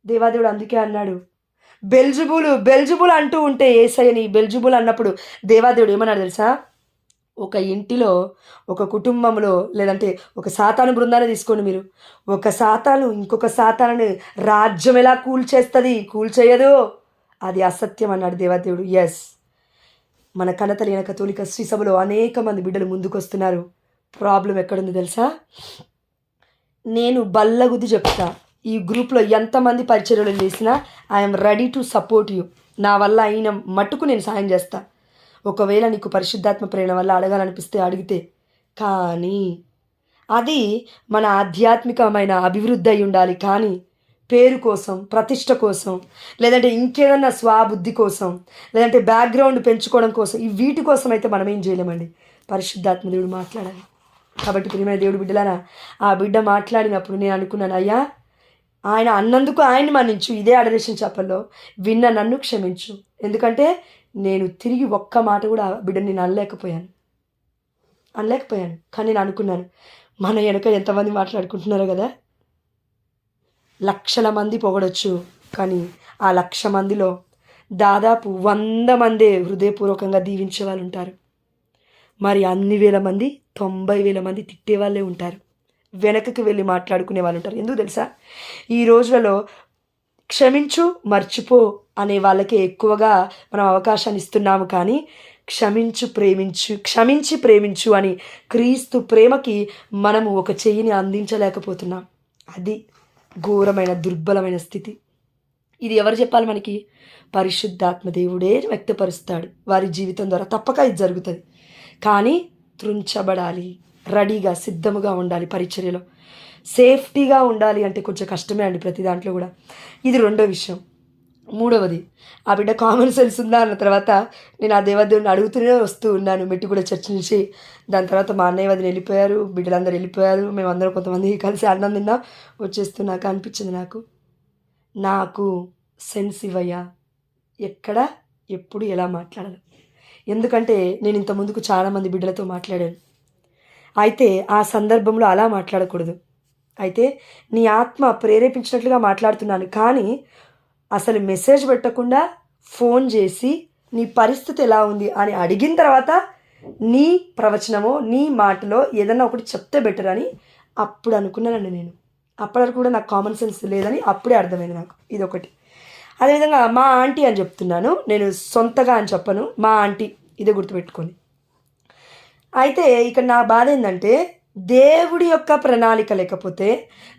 దేవాదేవుడు అందుకే అన్నాడు, బెల్జుబుల్ అంటూ ఉంటే యేసయ్యని బెల్జుబుల్ అన్నప్పుడు దేవాదేవుడు ఏమన్నాడు తెలుసా? ఒక ఇంటిలో, ఒక కుటుంబంలో, లేదంటే ఒక సాతాను బృందాన్ని తీసుకోండి మీరు, ఒక సాతాను ఇంకొక సాతాను రాజ్యం ఎలా కూల్చేయదు, అది అసత్యం అన్నాడు దేవాదేవుడు. ఎస్, మన కనతలేని కథోలిక శ్రీ సభలో అనేక మంది బిడ్డలు ముందుకు వస్తున్నారు. ప్రాబ్లం ఎక్కడుంది తెలుసా? నేను బల్లగుద్ది చెప్తా, ఈ గ్రూప్లో ఎంతమంది పరిచర్యలు చేసినా I'm ready to support you. నా వల్ల అయిన మట్టుకు నేను సాయం చేస్తా. ఒకవేళ నీకు పరిశుద్ధాత్మ ప్రేరణ వల్ల అడగాలనిపిస్తే అడిగితే, కానీ అది మన ఆధ్యాత్మికమైన అభివృద్ధి అయి ఉండాలి. కానీ పేరు కోసం, ప్రతిష్ట కోసం, లేదంటే ఇంకేదన్నా స్వబుద్ధి కోసం, లేదంటే బ్యాక్గ్రౌండ్ పెంచుకోవడం కోసం, ఈ వీటి కోసం అయితే మనం ఏం చేయలేమండి. పరిశుద్ధాత్మ దేవుడు మాట్లాడాలి. కాబట్టి ప్రియమైన దేవుడు బిడ్డలారా, ఆ బిడ్డ మాట్లాడినప్పుడు నేను అనుకున్నాను, అయ్యా ఆయన అన్నందుకు ఆయన్ని మన్నించు, ఇదే అడరేషన్ చెప్పల్లో విన్న నన్ను క్షమించు. ఎందుకంటే నేను తిరిగి ఒక్క మాట కూడా ఆ బిడ్డని నేను అనలేకపోయాను. కానీ నేను అనుకున్నాను, మన వెనక ఎంతమంది మాట్లాడుకుంటున్నారో కదా, లక్షల మంది పొగడొచ్చు, కానీ ఆ 1,00,000 మందిలో దాదాపు 100 మందే హృదయపూర్వకంగా దీవించే వాళ్ళు ఉంటారు. మరి అన్ని వేల మంది, 90,000 మంది తిట్టే వాళ్ళే ఉంటారు, వెనకకి వెళ్ళి మాట్లాడుకునే వాళ్ళు ఉంటారు. ఎందుకు తెలుసా? ఈ రోజులలో క్షమించు మర్చిపో అనే వాళ్ళకే ఎక్కువగా మనం అవకాశాన్ని ఇస్తున్నాము. కానీ క్షమించి ప్రేమించు అని క్రీస్తు ప్రేమకి మనము ఒక చెయ్యిని అందించలేకపోతున్నాం. అది ఘోరమైన దుర్బలమైన స్థితి. ఇది ఎవరు చెప్పాలి మనకి? పరిశుద్ధాత్మ దేవుడే వ్యక్తపరుస్తాడు. వారి జీవితం ద్వారా తప్పక ఇది జరుగుతుంది. కానీ త్రుంచబడాలి, రెడీగా సిద్ధముగా ఉండాలి, పరిచర్యలో సేఫ్టీగా ఉండాలి. అంటే కొంచెం కష్టమే అండి ప్రతి దాంట్లో కూడా. ఇది రెండో విషయం. మూడవది, ఆ బిడ్డ కామన్ సెన్స్ ఉందా అన్న తర్వాత నేను ఆ దేవదేవుని అడుగుతూనే వస్తూ ఉన్నాను మెట్టుగూడ చర్చ్ నుంచి. దాని తర్వాత మా అన్నయ్య వదిన వెళ్ళిపోయారు, బిడ్డలందరూ వెళ్ళిపోయారు, మేమందరం కొంతమంది కలిసి అన్నం తిన్నా వచ్చేస్తున్నాక అనిపించింది నాకు సెన్స్ ఇవ్వయ్యా, ఎక్కడ ఎప్పుడు ఎలా మాట్లాడాలి. ఎందుకంటే నేను ఇంత ముందుకు చాలామంది బిడ్డలతో మాట్లాడాను. అయితే ఆ సందర్భంలో అలా మాట్లాడకూడదు. అయితే నీ ఆత్మ ప్రేరేపించినట్లుగా మాట్లాడుతున్నాను, కానీ అసలు మెసేజ్ పెట్టకుండా ఫోన్ చేసి నీ పరిస్థితి ఎలా ఉంది అని అడిగిన తర్వాత నీ ప్రవచనమో నీ మాటలో ఏదన్నా ఒకటి చెప్తే బెటర్ అని అప్పుడు అనుకున్నానండి నేను. అప్పటి వరకు కూడా నాకు కామన్ సెన్స్ లేదని అప్పుడే అర్థమైంది నాకు. ఇదొకటి. అదేవిధంగా మా ఆంటీ అని చెప్తున్నాను, నేను సొంతగా అని చెప్పను, మా ఆంటీ, ఇదే గుర్తుపెట్టుకొని. అయితే ఇక్కడ నా బాధ ఏంటంటే దేవుడి యొక్క ప్రణాళిక లేకపోతే,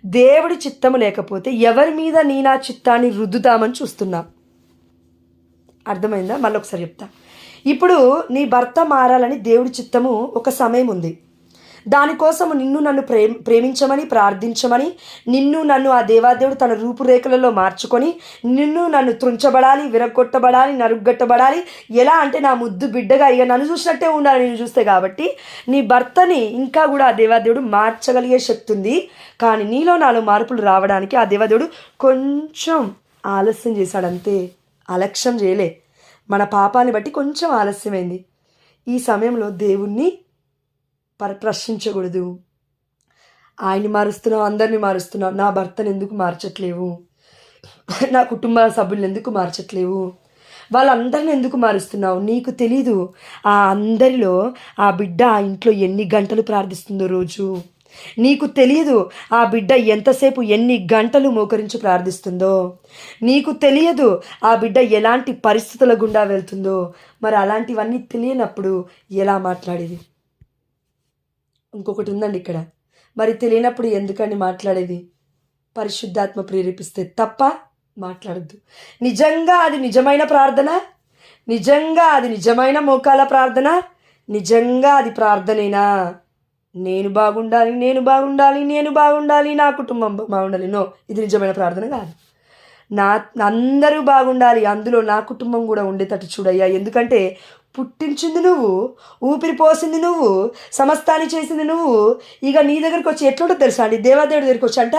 దేవుడి చిత్తము లేకపోతే ఎవరి మీద నీ నా చిత్తాన్ని రుద్దుతామని చూస్తున్నా. అర్థమైందా? మళ్ళీ ఒకసారి చెప్తా. ఇప్పుడు నీ భర్త మారాలని దేవుడి చిత్తము ఒక సమయం ఉంది. దానికోసము నిన్ను నన్ను ప్రేమించమని ప్రార్థించమని, నిన్ను నన్ను ఆ దేవాదేవుడు తన రూపురేఖలలో మార్చుకొని నిన్ను నన్ను త్రుంచబడాలి, విరగొట్టబడాలి, నరుగ్గట్టబడాలి. ఎలా అంటే నా ముద్దు బిడ్డగా ఇక నన్ను చూసినట్టే ఉండాలి నేను చూస్తే. కాబట్టి నీ భర్తని ఇంకా కూడా ఆ దేవాదేవుడు మార్చగలిగే శక్తి ఉంది. కానీ నీలో నాలో మార్పులు రావడానికి ఆ దేవాదేవుడు కొంచెం ఆలస్యం చేశాడంతే, అలక్ష్యం చేయలే. మన పాపాన్ని బట్టి కొంచెం ఆలస్యమైంది. ఈ సమయంలో దేవుణ్ణి ప్రశ్నించకూడదు. ఆయన్ని మారుస్తున్నావు, అందరినీ మారుస్తున్నావు, నా భర్తను ఎందుకు మార్చట్లేవు, నా కుటుంబ సభ్యులను ఎందుకు మార్చట్లేవు, వాళ్ళందరిని ఎందుకు మారుస్తున్నావు? నీకు తెలీదు ఆ అందరిలో ఆ బిడ్డ ఆ ఇంట్లో ఎన్ని గంటలు ప్రార్థిస్తుందో రోజు. నీకు తెలియదు ఆ బిడ్డ ఎంతసేపు ఎన్ని గంటలు మోకరించి ప్రార్థిస్తుందో. నీకు తెలియదు ఆ బిడ్డ ఎలాంటి పరిస్థితుల గుండా వెళ్తుందో. మరి అలాంటివన్నీ తెలియనప్పుడు ఎలా మాట్లాడేది? ఇంకొకటి ఉందండి ఇక్కడ. మరి తెలియనప్పుడు ఎందుకని మాట్లాడేది? పరిశుద్ధాత్మ ప్రేరేపిస్తే తప్ప మాట్లాడద్దు. నిజంగా అది నిజమైన ప్రార్థన, నిజంగా అది నిజమైన మోకాల ప్రార్థన, నిజంగా అది ప్రార్థనేనా? నేను బాగుండాలి, నేను బాగుండాలి, నేను బాగుండాలి, నా కుటుంబం బాగుండాలి. నో, ఇది నిజమైన ప్రార్థన కాదు. అందరూ బాగుండాలి, అందులో నా కుటుంబం కూడా ఉండేటట్టు చూడయ్యా. ఎందుకంటే పుట్టించింది నువ్వు, ఊపిరి పోసింది నువ్వు, సమస్తాన్ని చేసింది నువ్వు. ఇక నీ దగ్గరికి వచ్చి ఎట్లుంటుంది తెలుసా అండి? దేవాదేవుడి దగ్గరికి వచ్చి అంట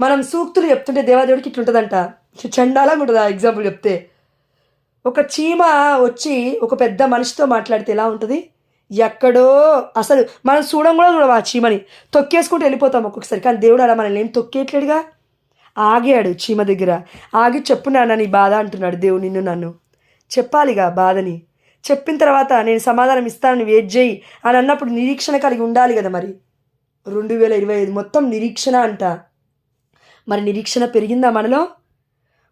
మనం సూక్తులు చెప్తుంటే దేవాదేవుడికి ఇట్లుంటుందంట, చండాలంగా ఉంటుంది. ఆ ఎగ్జాంపుల్ చెప్తే, ఒక చీమ వచ్చి ఒక పెద్ద మనిషితో మాట్లాడితే ఎలా ఉంటుంది? ఎక్కడో అసలు మనం చూడం కూడా చూడవు ఆ చీమని, తొక్కేసుకుంటూ వెళ్ళిపోతాం ఒక్కొక్కసారి. కానీ దేవుడు అలా మనల్ని ఏం తొక్కేయట్లేడుగా. ఆగాడు చీమ దగ్గర, ఆగి చెప్పున్నాను నీ బాధ అంటున్నాడు దేవుడు. నిన్ను నన్ను చెప్పాలిగా బాధని. చెప్పిన తర్వాత నేను సమాధానం ఇస్తానని వెయిట్ చేయి అని అన్నప్పుడు నిరీక్షణ కలిగి ఉండాలి కదా. మరి 2025 మొత్తం నిరీక్షణ అంట. మరి నిరీక్షణ పెరిగిందా మనలో?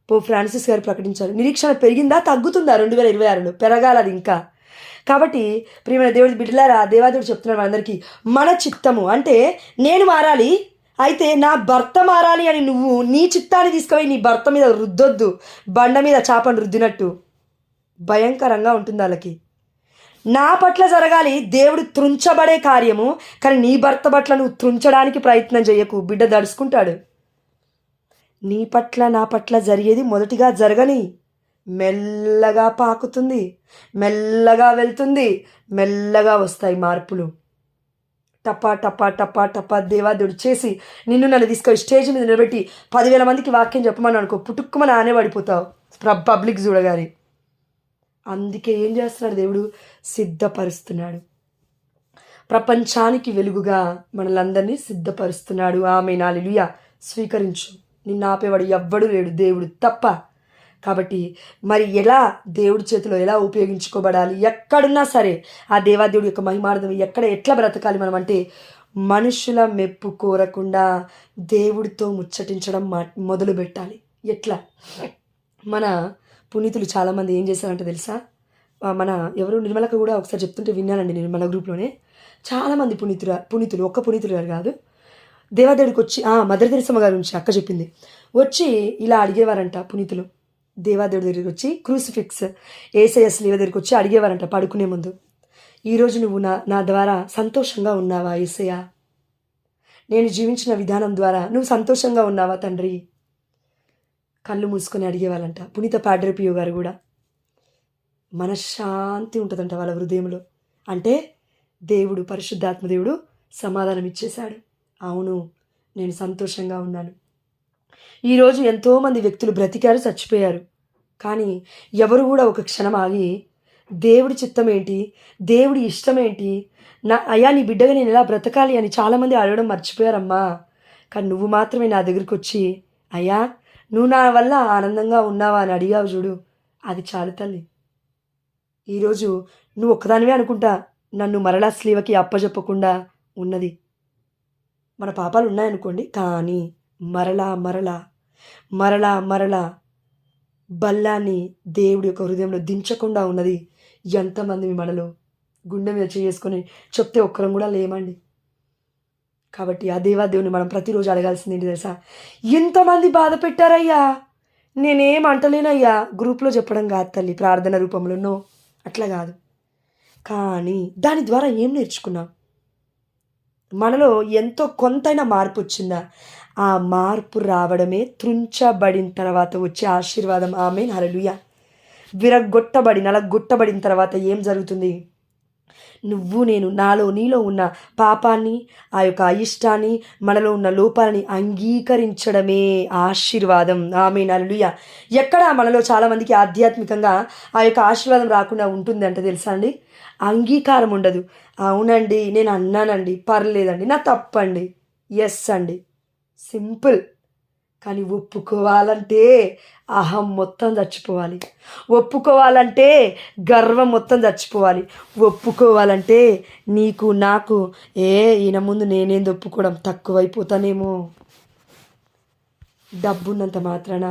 పోప్ ఫ్రాన్సిస్ గారు ప్రకటించారు, నిరీక్షణ పెరిగిందా తగ్గుతుందా 2026లో? పెరగాలి అది ఇంకా. కాబట్టి ప్రియమైన దేవుడి బిడ్డలారా, దేవాదేవుడు చెప్తున్నాడు మనందరికీ, మన చిత్తము అంటే నేను మారాలి, అయితే నా భర్త మారాలి అని నువ్వు నీ చిత్తాన్ని తీసుకుపోయి నీ భర్త మీద రుద్దొద్దు. బండ మీద చేపను రుద్దినట్టు భయంకరంగా ఉంటుంది వాళ్ళకి. నా పట్ల జరగాలి దేవుడు త్రుంచబడే కార్యము, కానీ నీ భర్త పట్ల నువ్వు త్రుంచడానికి ప్రయత్నం చేయకు, బిడ్డ దడుచుకుంటాడు. నీ పట్ల నా పట్ల జరిగేది మొదటిగా జరగని, మెల్లగా పాకుతుంది, మెల్లగా వెళ్తుంది, మెల్లగా వస్తాయి మార్పులు. టపా టపా టపా టపా దేవాదేవుడు చేసి నిన్ను నన్ను తీసుకొని స్టేజ్ మీద నిలబెట్టి 10,000 మందికి వాక్యం చెప్పమని అనుకో, పుట్టుక్కుమని ఆనే పడిపోతావు పబ్లిక్ చూడగానే. అందుకే ఏం చేస్తున్నాడు దేవుడు? సిద్ధపరుస్తున్నాడు. ప్రపంచానికి వెలుగుగా మనలందరినీ సిద్ధపరుస్తున్నాడు. ఆమేన్, హల్లెలూయా. స్వీకరించు. నిన్ను ఆపేవాడు ఎవ్వడు లేడు, దేవుడు తప్ప. కాబట్టి మరి ఎలా దేవుడి చేతిలో ఎలా ఉపయోగించుకోబడాలి? ఎక్కడున్నా సరే ఆ దేవాదేవుడి యొక్క మహిమార్థం ఎట్లా బ్రతకాలి మనం అంటే, మనుషుల మెప్పు కోరకుండా దేవుడితో ముచ్చటించడం మొదలు పెట్టాలి. ఎట్లా? మన పునీతులు చాలామంది ఏం చేశారంటే తెలుసా? మన ఎవరు నిర్మలక కూడా ఒకసారి చెప్తుంటే విన్నానండి నేను మన గ్రూప్లోనే. చాలామంది పునీతులు ఒక్క పునీతులు గారు కాదు, దేవాదేవుడికి వచ్చి మదర్ తెరిసమ్మ గారి నుంచి అక్క చెప్పింది, వచ్చి ఇలా అడిగేవారంట పునీతులు. దేవాదేవుడి దగ్గరికి వచ్చి క్రూసిఫిక్స్ యేసయ్య శిలువ దగ్గరికి వచ్చి అడిగేవారంట పడుకునే ముందు, ఈరోజు నువ్వు నా ద్వారా సంతోషంగా ఉన్నావా యేసయ్య? నేను జీవించిన విధానం ద్వారా నువ్వు సంతోషంగా ఉన్నావా తండ్రి? కళ్ళు మూసుకొని అడిగేవాళ్ళంట. పునీత పాడ్రే పియో గారు కూడా. మనశ్శాంతి ఉంటుందంట వాళ్ళ హృదయంలో. అంటే దేవుడు, పరిశుద్ధాత్మ దేవుడు సమాధానం ఇచ్చేశాడు. అవును, నేను సంతోషంగా ఉన్నాను. ఈరోజు ఎంతోమంది వ్యక్తులు బ్రతికారు, చచ్చిపోయారు. కానీ ఎవరు కూడా ఒక క్షణం ఆగి దేవుడి చిత్తం ఏంటి, దేవుడి ఇష్టం ఏంటి, అయ్యా నీ బిడ్డగా నేను ఎలా బ్రతకాలి అని చాలామంది అడగడం మర్చిపోయారమ్మా. కానీ నువ్వు మాత్రమే నా దగ్గరికి వచ్చి అయ్యా నువ్వు నా వల్ల ఆనందంగా ఉన్నావా అని అడిగావు చూడు, అది చాలు తల్లి. ఈరోజు నువ్వు ఒక్కదానివే అనుకుంటా నన్ను మరలా స్లీవకి అప్పజెప్పకుండా ఉన్నది. మన పాపాలు ఉన్నాయనుకోండి, కానీ మరలా మరలా మరలా మరలా బల్లాన్ని దేవుడి యొక్క హృదయంలో దించకుండా ఉన్నది ఎంతమంది మనలో గుండె మీద చేసుకొని చెప్తే ఒక్కరం కూడా లేమండి. కాబట్టి ఆ దేవాదేవుని మనం ప్రతిరోజు అడగాల్సింది ఏంటి తెలుసా, ఎంతమంది బాధ పెట్టారయ్యా, నేనేం అంటలేనయ్యా. గ్రూప్లో చెప్పడం కాదు తల్లి, ప్రార్థన రూపంలోనో అట్లా కాదు. కానీ దాని ద్వారా ఏం నేర్చుకున్నాం, మనలో ఎంతో కొంతైనా మార్పు వచ్చిందా? ఆ మార్పు రావడమే త్రుంచబడిన తర్వాత వచ్చే ఆశీర్వాదం. ఆమేన్, హల్లెలూయా. నలగొట్టబడిన తర్వాత ఏం జరుగుతుంది? నువ్వు నేను నీలో ఉన్న పాపాన్ని, ఆ యొక్క అయిష్టాన్ని, మనలో ఉన్న లోపాలని అంగీకరించడమే ఆశీర్వాదం. ఆమేన్, హల్లెలూయా. ఎక్కడ మనలో చాలామందికి ఆధ్యాత్మికంగా ఆ యొక్క ఆశీర్వాదం రాకుండా ఉంటుంది అంటే తెలుసా అండి? అంగీకారం ఉండదు. అవునండి నేను అన్నానండి, పర్లేదండి, నా తప్పండి, ఎస్ అండి, సింపుల్. కానీ ఒప్పుకోవాలంటే అహం మొత్తం చచ్చిపోవాలి, ఒప్పుకోవాలంటే గర్వం మొత్తం చచ్చిపోవాలి, ఒప్పుకోవాలంటే నీకు నాకు ఈయన ముందు నేనేంది ఒప్పుకోవడం, తక్కువైపోతానేమో. డబ్బున్నంత మాత్రాన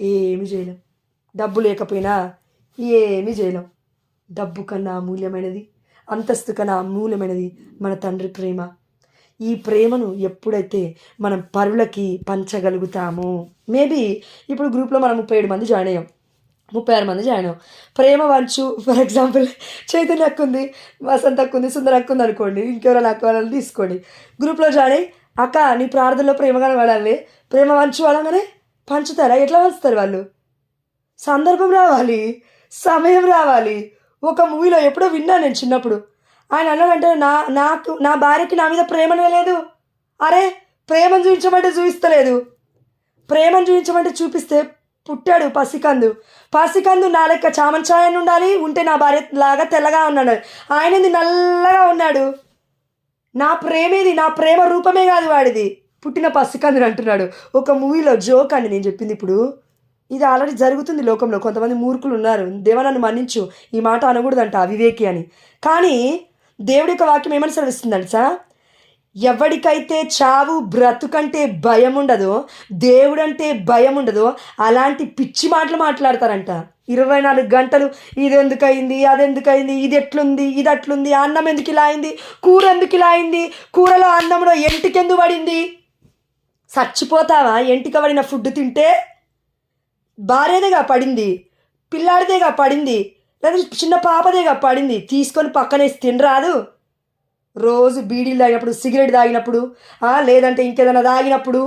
ఏమి చేయలేం, డబ్బు లేకపోయినా ఏమి చేయలేం. డబ్బు కన్నా అమూల్యమైనది, అంతస్తు కన్నా అమూల్యమైనది మన తండ్రి ప్రేమ. ఈ ప్రేమను ఎప్పుడైతే మనం పరులకి పంచగలుగుతామో, మేబీ ఇప్పుడు గ్రూప్లో మనం 37 మంది జాయిన్ అయ్యాం, 36 మంది జాయిన్ అయ్యాం. ప్రేమ వంచు ఫర్ ఎగ్జాంపుల్ చైతన్య అక్క ఉంది, వసంత అక్క ఉంది, సుందర అక్క ఉంది అనుకోండి, ఇంకెవరైనా అక్క వాళ్ళని తీసుకోండి. గ్రూప్లో జాయిన్ అయ్యి అక్క నీ ప్రార్థనలో ప్రేమగానే వాడాలి, ప్రేమ వంచు అనగానే పంచుతారా? ఎట్లా పంచుతారు వాళ్ళు? సందర్భం రావాలి, సమయం రావాలి. ఒక మూవీలో ఎప్పుడో విన్నా నేను చిన్నప్పుడు, ఆయన అన్నాడంటే నా భార్యకి నా మీద ప్రేమనే లేదు. అరే ప్రేమను చూపించమంటే చూపిస్తలేదు, ప్రేమను చూపించమంటే చూపిస్తే పుట్టాడు పసికందు నా లెక్క చామన్ ఉండాలి, ఉంటే నా భార్య లాగా తెల్లగా ఉన్నాడు, ఆయనది నల్లగా ఉన్నాడు. నా ప్రేమేది, నా ప్రేమ రూపమే కాదు వాడిది, పుట్టిన పసికందుని అంటున్నాడు. ఒక మూవీలో జోక్ అండి నేను చెప్పింది. ఇప్పుడు ఇది ఆల్రెడీ జరుగుతుంది లోకంలో. కొంతమంది మూర్ఖులు ఉన్నారు, దేవా నన్ను మన్నించు, ఈ మాట అనకూడదంట అవివేకి అని. కానీ దేవుడి యొక్క వాక్యం ఏమని సెలవిస్తుంది తెలుసా? ఎవడికైతే చావు బ్రతుకంటే భయం ఉండదో, దేవుడంటే భయం ఉండదో, అలాంటి పిచ్చి మాటలు మాట్లాడతారంట. 24 గంటలు ఇదెందుకయింది, అదెందుకయింది, ఇది ఎట్లుంది, ఇది అట్లుంది, అన్నం ఎందుకు ఇలా అయింది, కూర ఎందుకు ఇలా అయింది, కూరలో అన్నంలో ఎంటికెందుకు పడింది. చచ్చిపోతావా ఎంటిక పడిన ఫుడ్ తింటే? భార్యదేగా పడింది, పిల్లాడిదేగా పడింది, లేదా చిన్న పాపదేగా పడింది, తీసుకొని పక్కనేసి తినరాదు. రోజు బీడీలు తాగినప్పుడు, సిగరెట్ తాగినప్పుడు, లేదంటే ఇంకేదైనా తాగినప్పుడు,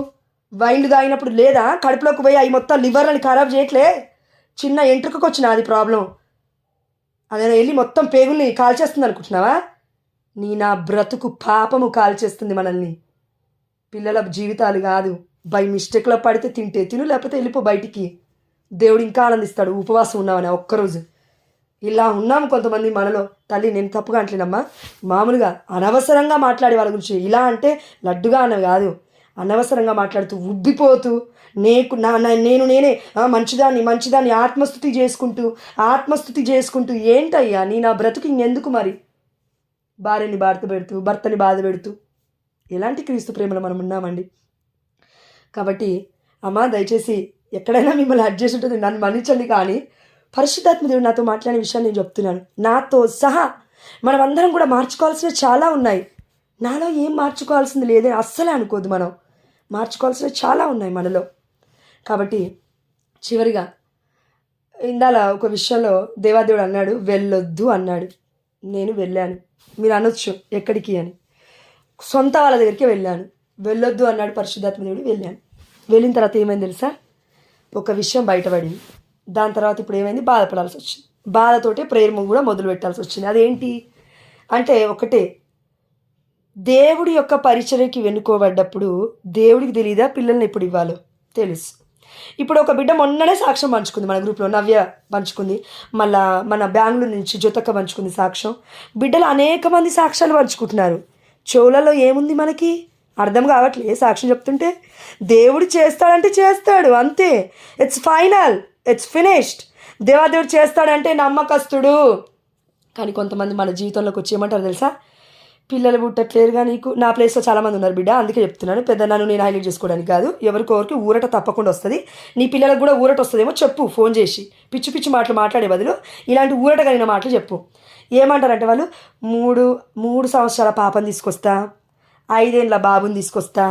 వైన్లు తాగినప్పుడు, లేదా కడుపులోకి పోయి అవి మొత్తం లివర్లని ఖరాబ్ చేయట్లే. చిన్న ఎంట్రుకకు వచ్చిన అది ప్రాబ్లం, అదే వెళ్ళి మొత్తం పేగుల్ని కాల్చేస్తుంది అనుకుంటున్నావా? నా బ్రతుకు పాపము కాల్చేస్తుంది మనల్ని, పిల్లల జీవితాలు కాదు. బై మిస్టేక్లో పడితే తింటే తిను, లేకపోతే వెళ్ళిపో బయటికి. దేవుడు ఇంకా ఆనందిస్తాడు ఉపవాసం ఉన్నామని ఒక్కరోజు. ఇలా ఉన్నాము కొంతమంది మనలో. తల్లి నేను తప్పుగా అంటలేనమ్మా, మామూలుగా అనవసరంగా మాట్లాడే వాళ్ళ గురించి. ఇలా అంటే లడ్డుగా అన్నవి కాదు, అనవసరంగా మాట్లాడుతూ ఉబ్బిపోతూ నేనే మంచిదాన్ని ఆత్మస్థుతి చేసుకుంటూ ఏంటయ్యా నా బ్రతుకు ఇంకెందుకు మరి? భార్యని భర్తని బాధ పెడుతూ ఎలాంటి క్రీస్తు ప్రేమలో మనం ఉన్నామండి. కాబట్టి అమ్మా దయచేసి ఎక్కడైనా మిమ్మల్ని హర్ట్ చేసి ఉంటుంది, నన్ను మన్నించండి. కానీ పరిశుద్ధాత్మ దేవుడు నాతో మాట్లాడే విషయాన్ని నేను చెప్తున్నాను. నాతో సహా మనం అందరం కూడా మార్చుకోవాల్సినవి చాలా ఉన్నాయి. నాలో ఏం మార్చుకోవాల్సింది లేదని అస్సలే అనుకోదు. మనం మార్చుకోవాల్సినవి చాలా ఉన్నాయి మనలో. కాబట్టి చివరిగా ఇందాల ఒక విషయంలో దేవాదేవుడు అన్నాడు వెళ్ళొద్దు అన్నాడు. నేను వెళ్ళాను. మీరు అనొచ్చు ఎక్కడికి అని, సొంత వాళ్ళ దగ్గరికి వెళ్ళాను. వెళ్ళొద్దు అన్నాడు పరిశుద్ధాత్మ దేవుడు, వెళ్ళాను. వెళ్ళిన తర్వాత ఏమైంది తెలుసా? ఒక విషయం బయటపడింది. దాని తర్వాత ఇప్పుడు ఏమైంది? బాధపడాల్సి వచ్చింది. బాధతోటే ప్రేయర్ కూడా మొదలు పెట్టాల్సి వచ్చింది. అదేంటి అంటే ఒకటే, దేవుడి యొక్క పరిచర్యకి వెనుకోబడ్డప్పుడు దేవుడికి తెలీదా పిల్లల్ని ఎప్పుడు ఇవ్వాలో? తెలుసు. ఇప్పుడు ఒక బిడ్డ మొన్ననే సాక్ష్యం పంచుకుంది, మన గ్రూప్లో నవ్య పంచుకుంది, మళ్ళా మన బెంగళూరు నుంచి జ్యోతక్క పంచుకుంది సాక్ష్యం. బిడ్డలు అనేక మంది సాక్ష్యాలు పంచుకుంటున్నారు. చెవులలో ఏముంది మనకి అర్థం కావట్లే సాక్ష్యం చెప్తుంటే. దేవుడు చేస్తాడంటే చేస్తాడు, అంతే. It's final, it's finished. దేవాదేవుడు చేస్తాడంటే నమ్మకస్తుడు. కానీ కొంతమంది మన జీవితంలోకి వచ్చి ఏమంటారు తెలుసా, పిల్లలు పుట్టట్లేరుగా నీకు. నా ప్లేస్లో చాలామంది ఉన్నారు బిడ్డ, అందుకే చెప్తున్నాను. పెద్ద నన్ను నేను హైలైట్ చేసుకోవడానికి కాదు. ఎవరికొరికి ఊరట తప్పకుండా వస్తుంది. నీ పిల్లలకు కూడా ఊరట వస్తుందేమో చెప్పు, ఫోన్ చేసి పిచ్చి పిచ్చి మాటలు మాట్లాడే బదులు ఇలాంటి ఊరట కలిగిన మాటలు చెప్పు. ఏమంటారంటే వాళ్ళు, మూడు సంవత్సరాల పాపని తీసుకొస్తా, 5 ఏళ్ళ బాబుని తీసుకొస్తా,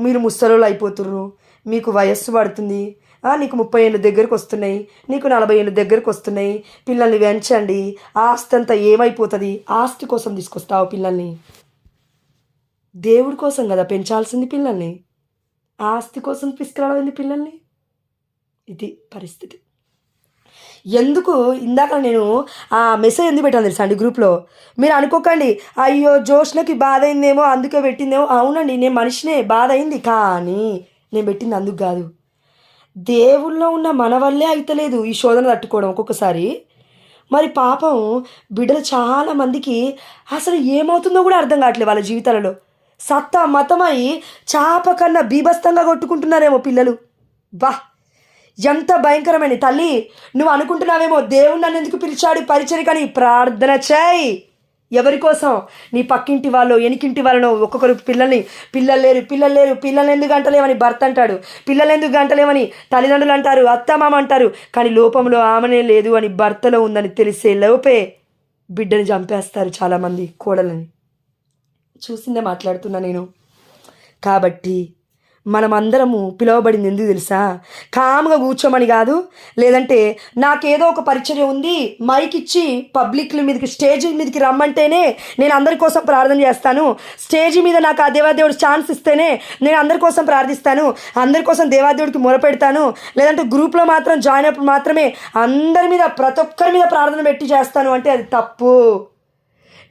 మీరు ముసలోళ్ళు అయిపోతుర్రు, మీకు వయస్సు పడుతుంది, నీకు 30 ఏళ్ళు దగ్గరకు వస్తున్నాయి, నీకు 40 ఏళ్ళు దగ్గరకు వస్తున్నాయి, పిల్లల్ని పెంచండి, ఆస్తి అంతా ఏమైపోతుంది. ఆస్తి కోసం తీసుకొస్తావు పిల్లల్ని? దేవుడి కోసం కదా పెంచాల్సింది పిల్లల్ని, ఆస్తి కోసం తీసుకురావాలి పిల్లల్ని. ఇది పరిస్థితి. ఎందుకు ఇందాక నేను ఆ మెసేజ్ ఎందుకు పెట్టాను తెలుసా అండి గ్రూప్లో? మీరు అనుకోకండి అయ్యో జోష్లకి బాధ అయిందేమో అందుకే పెట్టిందేమో. అవునండి, నేను మనిషినే, బాధ అయింది, కానీ నేను పెట్టింది అందుకు కాదు. దేవుల్లో ఉన్న మన వల్లే అయితలేదు ఈ శోధన తట్టుకోవడం ఒక్కొక్కసారి. మరి పాపం బిడ్డలు చాలామందికి అసలు ఏమవుతుందో కూడా అర్థం కావట్లేదు. వాళ్ళ జీవితాలలో సత్తా మతమై చాప కన్నా బీభత్సంగా కొట్టుకుంటున్నారేమో పిల్లలు. వా, ఎంత భయంకరమైన. తల్లి, నువ్వు అనుకుంటున్నావేమో దేవుడు నన్ను ఎందుకు పిలిచాడు పరిచర్యకని. ప్రార్థన చేయి. ఎవరి కోసం? నీ పక్కింటి వాళ్ళు, ఎనికింటి వాళ్ళను. ఒక్కొక్కరు పిల్లలు లేరు పిల్లలు ఎందుకు గంటలేమని భర్త అంటాడు, పిల్లలు ఎందుకు గంటలేమని తల్లిదండ్రులు అంటారు, అత్తమామ అంటారు. కానీ లోపంలో ఆమెనే లేదు అని భర్తలో ఉందని తెలిసే లోపే బిడ్డని చంపేస్తారు చాలామంది, కోడలని. చూసిందే మాట్లాడుతున్నా నేను. కాబట్టి మనమందరము పిలువబడింది ఎందుకు తెలుసా? కామ్గా కూర్చోమని కాదు, లేదంటే నాకేదో ఒక పరిచర్య ఉంది మైక్ ఇచ్చి పబ్లిక్ మీదకి స్టేజ్ మీదకి రమ్మంటేనే నేను అందరి కోసం ప్రార్థన చేస్తాను, స్టేజ్ మీద నాకు ఆ దేవాదేవుడు ఛాన్స్ ఇస్తేనే నేను అందరి కోసం ప్రార్థిస్తాను, అందరి కోసం దేవాదేవుడికి మొరపెడతాను, లేదంటే గ్రూప్లో మాత్రం జాయిన్ అయినప్పుడు మాత్రమే అందరి మీద ప్రతి ఒక్కరి మీద ప్రార్థన పెట్టి చేస్తాను అంటే అది తప్పు.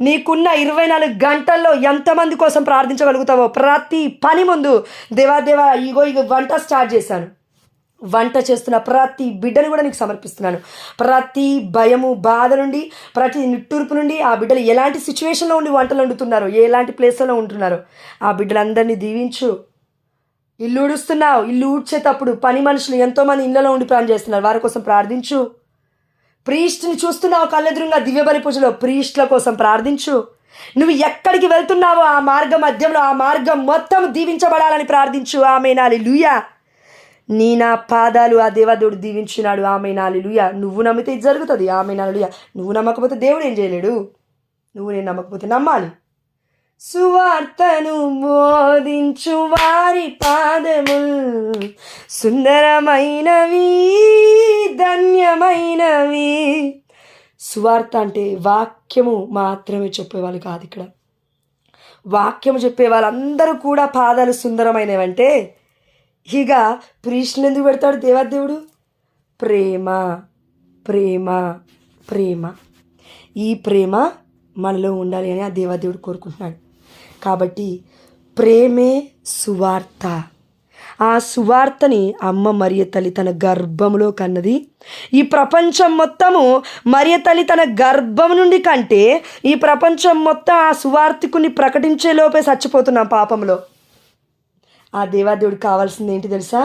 నీకున్న 24 గంటల్లో ఎంతమంది కోసం ప్రార్థించగలుగుతావో ప్రతి పని ముందు దేవా ఇగో వంట స్టార్ట్ చేశాను, వంట చేస్తున్న ప్రతి బిడ్డను కూడా నీకు సమర్పిస్తున్నాను. ప్రతి భయము బాధ నుండి, ప్రతి నిట్టూర్పు నుండి, ఆ బిడ్డలు ఎలాంటి సిచ్యువేషన్లో ఉండి వంటలు వండుతున్నారో, ఎలాంటి ప్లేస్లో ఉంటున్నారో ఆ బిడ్డలందరినీ దీవించు. ఇల్లు ఊడుస్తున్నావు, ఇల్లు ఊడ్చేటప్పుడు పని మనుషులు ఎంతోమంది ఇళ్ళలో ఉండి ప్రార్థన చేస్తున్నారు, వారి కోసం ప్రార్థించు. ప్రీస్ట్ని చూస్తున్నావు కళ్ళెదురుగా దివ్యబలి పూజలో, ప్రీస్ట్ల కోసం ప్రార్థించు. నువ్వు ఎక్కడికి వెళ్తున్నావో ఆ మార్గం మధ్యంలో ఆ మార్గం మొత్తం దీవించబడాలని ప్రార్థించు. ఆమేన్, హల్లెలూయా. నా పాదాలు ఆ దేవదేవుడు దీవించినాడు. ఆమేన్, హల్లెలూయా. నువ్వు నమ్మితే ఇది జరుగుతుంది. ఆమేన్, హల్లెలూయా. నువ్వు నమ్మకపోతే దేవుడు ఏం చేయలేడు. నేను నమ్మకపోతే నమ్మాలి. సువార్తను బోధించు వారి పాదములు సుందరమైనవి ధన్యమైనవి. సువార్త అంటే వాక్యము మాత్రమే చెప్పేవాళ్ళు కాదు. ఇక్కడ వాక్యము చెప్పే వాళ్ళందరూ కూడా పాదాలు సుందరమైనవి అంటే ఇక ప్రీష్లు ఎందుకు పెడతాడు దేవాదేవుడు? ప్రేమ ప్రేమ ప్రేమ. ఈ ప్రేమ మనలో ఉండాలి అని ఆ దేవాదేవుడు కోరుకుంటున్నాడు. కాబట్టి ప్రేమే సువార్త. ఆ సువార్తని అమ్మ మరియ తల్లి తన గర్భంలో కన్నది. ఈ ప్రపంచం మొత్తము మరియ తల్లి తన గర్భం నుండి కంటే ఈ ప్రపంచం మొత్తం ఆ సువార్తికుని ప్రకటించే లోపే చచ్చిపోతున్నాం పాపంలో. ఆ దేవాదేవుడికి కావాల్సింది ఏంటి తెలుసా?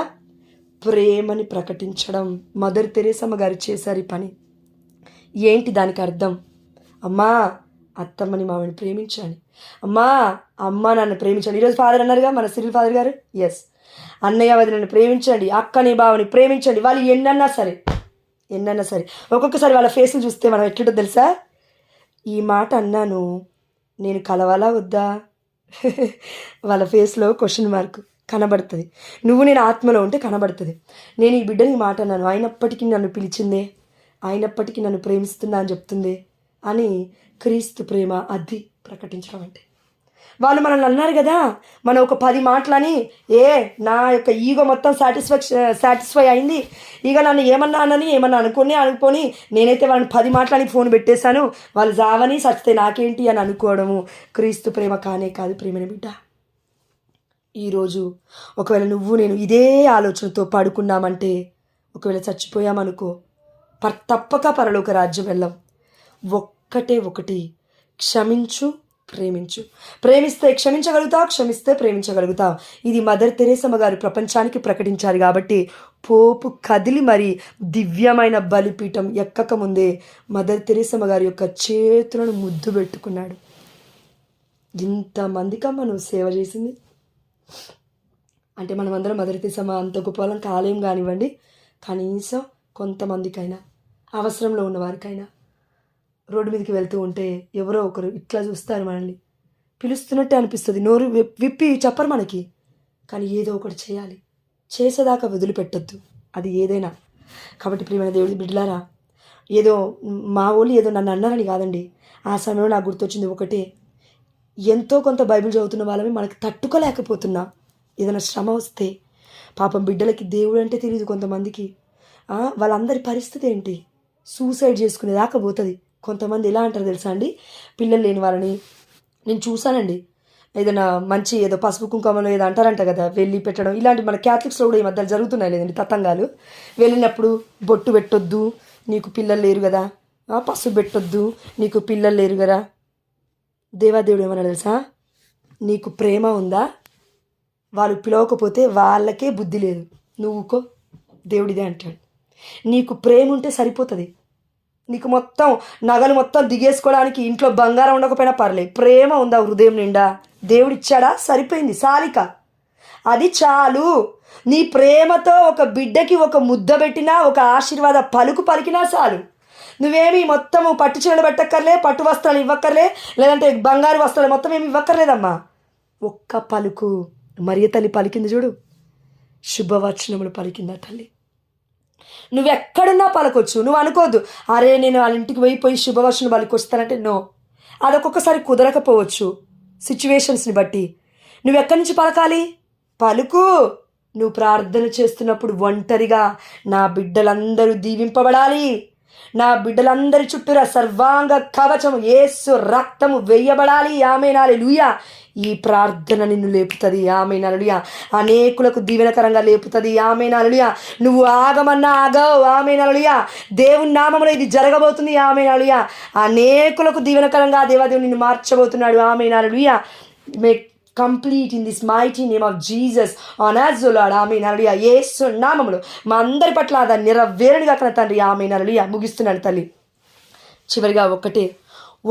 ప్రేమని ప్రకటించడం. మదర్ తెరేసమ్మ గారు చేశారు ఈ పని. ఏంటి దానికి అర్థం? అమ్మా అత్తమ్మని మామని ప్రేమించాలి, అమ్మ నన్ను ప్రేమించాలి. ఈరోజు ఫాదర్ అన్నారుగా మన సిరిల్ ఫాదర్ గారు, ఎస్, అన్నయ్య వదినని ప్రేమించండి, అక్కని బావని ప్రేమించండి. వాళ్ళు ఎన్నన్నా సరే ఒక్కొక్కసారి వాళ్ళ ఫేస్లు చూస్తే మనం ఎట్లుంటో తెలుసా? ఈ మాట అన్నాను, నేను కలవాలా వద్దా? వాళ్ళ ఫేస్లో క్వశ్చన్ మార్క్ కనబడుతుంది. నువ్వు నేను ఆత్మలో ఉంటే కనబడుతుంది. నేను ఈ బిడ్డని మాట అన్నాను, అయినప్పటికీ నన్ను పిలిచిందే, అయినప్పటికీ నన్ను ప్రేమిస్తున్నా అని చెప్తుంది అని క్రీస్తు ప్రేమ అది ప్రకటించడం అంటే. వాళ్ళు మనల్ని అన్నారు కదా, మనం ఒక 10 మాటలని నా యొక్క ఈగో మొత్తం సాటిస్ఫై అయింది, ఇక నన్ను ఏమన్నా అనుకొని నేనైతే వాళ్ళని 10 మాటలని ఫోన్ పెట్టేశాను, వాళ్ళు జావని సచ్చితే నాకేంటి అని అనుకోవడము క్రీస్తు ప్రేమ కానే కాదు. ప్రేమని బిడ్డ, ఈరోజు ఒకవేళ నువ్వు నేను ఇదే ఆలోచనతో పడుకున్నామంటే, ఒకవేళ చచ్చిపోయామనుకో, తప్పక పరలోక రాజ్యం వెళ్ళాం. ఒక్కటే ఒకటి, క్షమించు, ప్రేమించు. ప్రేమిస్తే క్షమించగలుగుతావు, క్షమిస్తే ప్రేమించగలుగుతావు. ఇది మదర్ తెరేసమ్మ గారు ప్రపంచానికి ప్రకటించారు. కాబట్టి పోపు కదిలి మరి దివ్యమైన బలిపీఠం ఎక్కక ముందే మదర్ తెరేసమ్మ గారి యొక్క చేతులను ముద్దు పెట్టుకున్నాడు. ఇంతమందికమ్మ నువ్వు సేవ చేసింది అంటే, మనమందరం మదర్ తెరేసమ్మ అంత గొప్ప వాళ్ళం కాలేం కానివ్వండి, కనీసం కొంతమందికైనా, అవసరంలో ఉన్న వారికైనా. రోడ్డు మీదకి వెళ్తూ ఉంటే ఎవరో ఒకరు ఇట్లా చూస్తారు, మనల్ని పిలుస్తున్నట్టే అనిపిస్తుంది. నోరు విప్పి చెప్పరు మనకి, కానీ ఏదో ఒకటి చేయాలి. చేసేదాకా వదిలిపెట్టొద్దు, అది ఏదైనా. కాబట్టి ప్రియమైన దేవుడి బిడ్డలారా, ఏదో మా వాళ్ళు ఏదో నన్ను అన్నారని కాదండి. ఆ సమయంలో నాకు గుర్తొచ్చింది ఒకటే, ఎంతో కొంత బైబిల్ చదువుతున్న వాళ్ళమే మనకి తట్టుకోలేకపోతున్నా. ఏదైనా శ్రమ వస్తే పాపం బిడ్డలకి దేవుడు అంటే తెలియదు కొంతమందికి. వాళ్ళందరి పరిస్థితి ఏంటి, సూసైడ్ చేసుకునేదాకా పోతుంది. కొంతమంది ఎలా అంటారు తెలుసా అండి, పిల్లలు లేని వాళ్ళని నేను చూశానండి. ఏదైనా మంచి ఏదో పసుపు కుంకుమలో ఏదో అంటారంట కదా, వెళ్ళి పెట్టడం, ఇలాంటి మన క్యాథలిక్స్లో కూడా ఈ మధ్యలో జరుగుతున్నాయి లేదండి తతంగాలు. వెళ్ళినప్పుడు బొట్టు పెట్టొద్దు, నీకు పిల్లలు లేరు కదా, పసుపు పెట్టొద్దు, నీకు పిల్లలు లేరు కదా. దేవాదేవుడు ఏమన్నా తెలుసా, నీకు ప్రేమ ఉందా, వాళ్ళు పిలవకపోతే వాళ్ళకే బుద్ధి లేదు, నువ్వుకో, దేవుడిదే అంటాడు. నీకు ప్రేమ ఉంటే సరిపోతుంది. నీకు మొత్తం నగలు మొత్తం దిగేసుకోవడానికి ఇంట్లో బంగారం ఉండకపోయినా పర్లేదు, ప్రేమ ఉందా హృదయం నిండా, దేవుడిచ్చాడా, సరిపోయింది, సాలిక, అది చాలు. నీ ప్రేమతో ఒక బిడ్డకి ఒక ముద్ద పెట్టినా, ఒక ఆశీర్వాద పలుకు పలికినా చాలు. నువ్వేమి మొత్తము పట్టు చీరలు పెట్టక్కర్లే, పట్టు వస్త్రాలు ఇవ్వక్కర్లే, లేదంటే బంగారు వస్త్రాలు మొత్తం ఏమి ఇవ్వక్కర్లేదమ్మా. ఒక్క పలుకు మరియ తల్లి పలికింది చూడు, శుభవచనములు పలికిందా తల్లి. నువ్వెక్కడున్నా పలకొచ్చు. నువ్వు అనుకోవద్దు, అరే నేను వాళ్ళ ఇంటికి పోయి శుభవచనం పలికొస్తానంటే. నో, అదొక్కొక్కసారి కుదరకపోవచ్చు సిచ్యువేషన్స్ని బట్టి. నువ్వెక్కడి నుంచి పలకాలి, పలుకు. నువ్వు ప్రార్థన చేస్తున్నప్పుడు ఒంటరిగా, నా బిడ్డలందరూ దీవింపబడాలి, నా బిడ్డలందరి చుట్టూరా సర్వాంగ కవచము యేసు రక్తము వేయబడాలి, ఆమేన్ హల్లెలూయా. ఈ ప్రార్థన నిన్ను లేపుతుంది, ఆమేన్ హల్లెలూయా. అనేకులకు దీవెనకరంగా లేపుతుంది, ఆమేన్ హల్లెలూయా. నువ్వు ఆగమన్నా ఆగవు, ఆమేన్ హల్లెలూయా. దేవుని నామములో ఇది జరగబోతుంది, ఆమేన్ హల్లెలూయా. అనేకులకు దీవెనకరంగా దేవాదేవుడు నిన్ను మార్చబోతున్నాడు, ఆమేన్ హల్లెలూయా. Make complete in this mighty name of Jesus on as O lord, ఆమేన్ హల్లెలూయా. యేసు నామములో మా అందరి పట్ల అది నెరవేరునుగా కన తండ్రి, ఆమేన్ హల్లెలూయా. ముగిస్తున్నాను తల్లి. చివరిగా ఒక్కటే,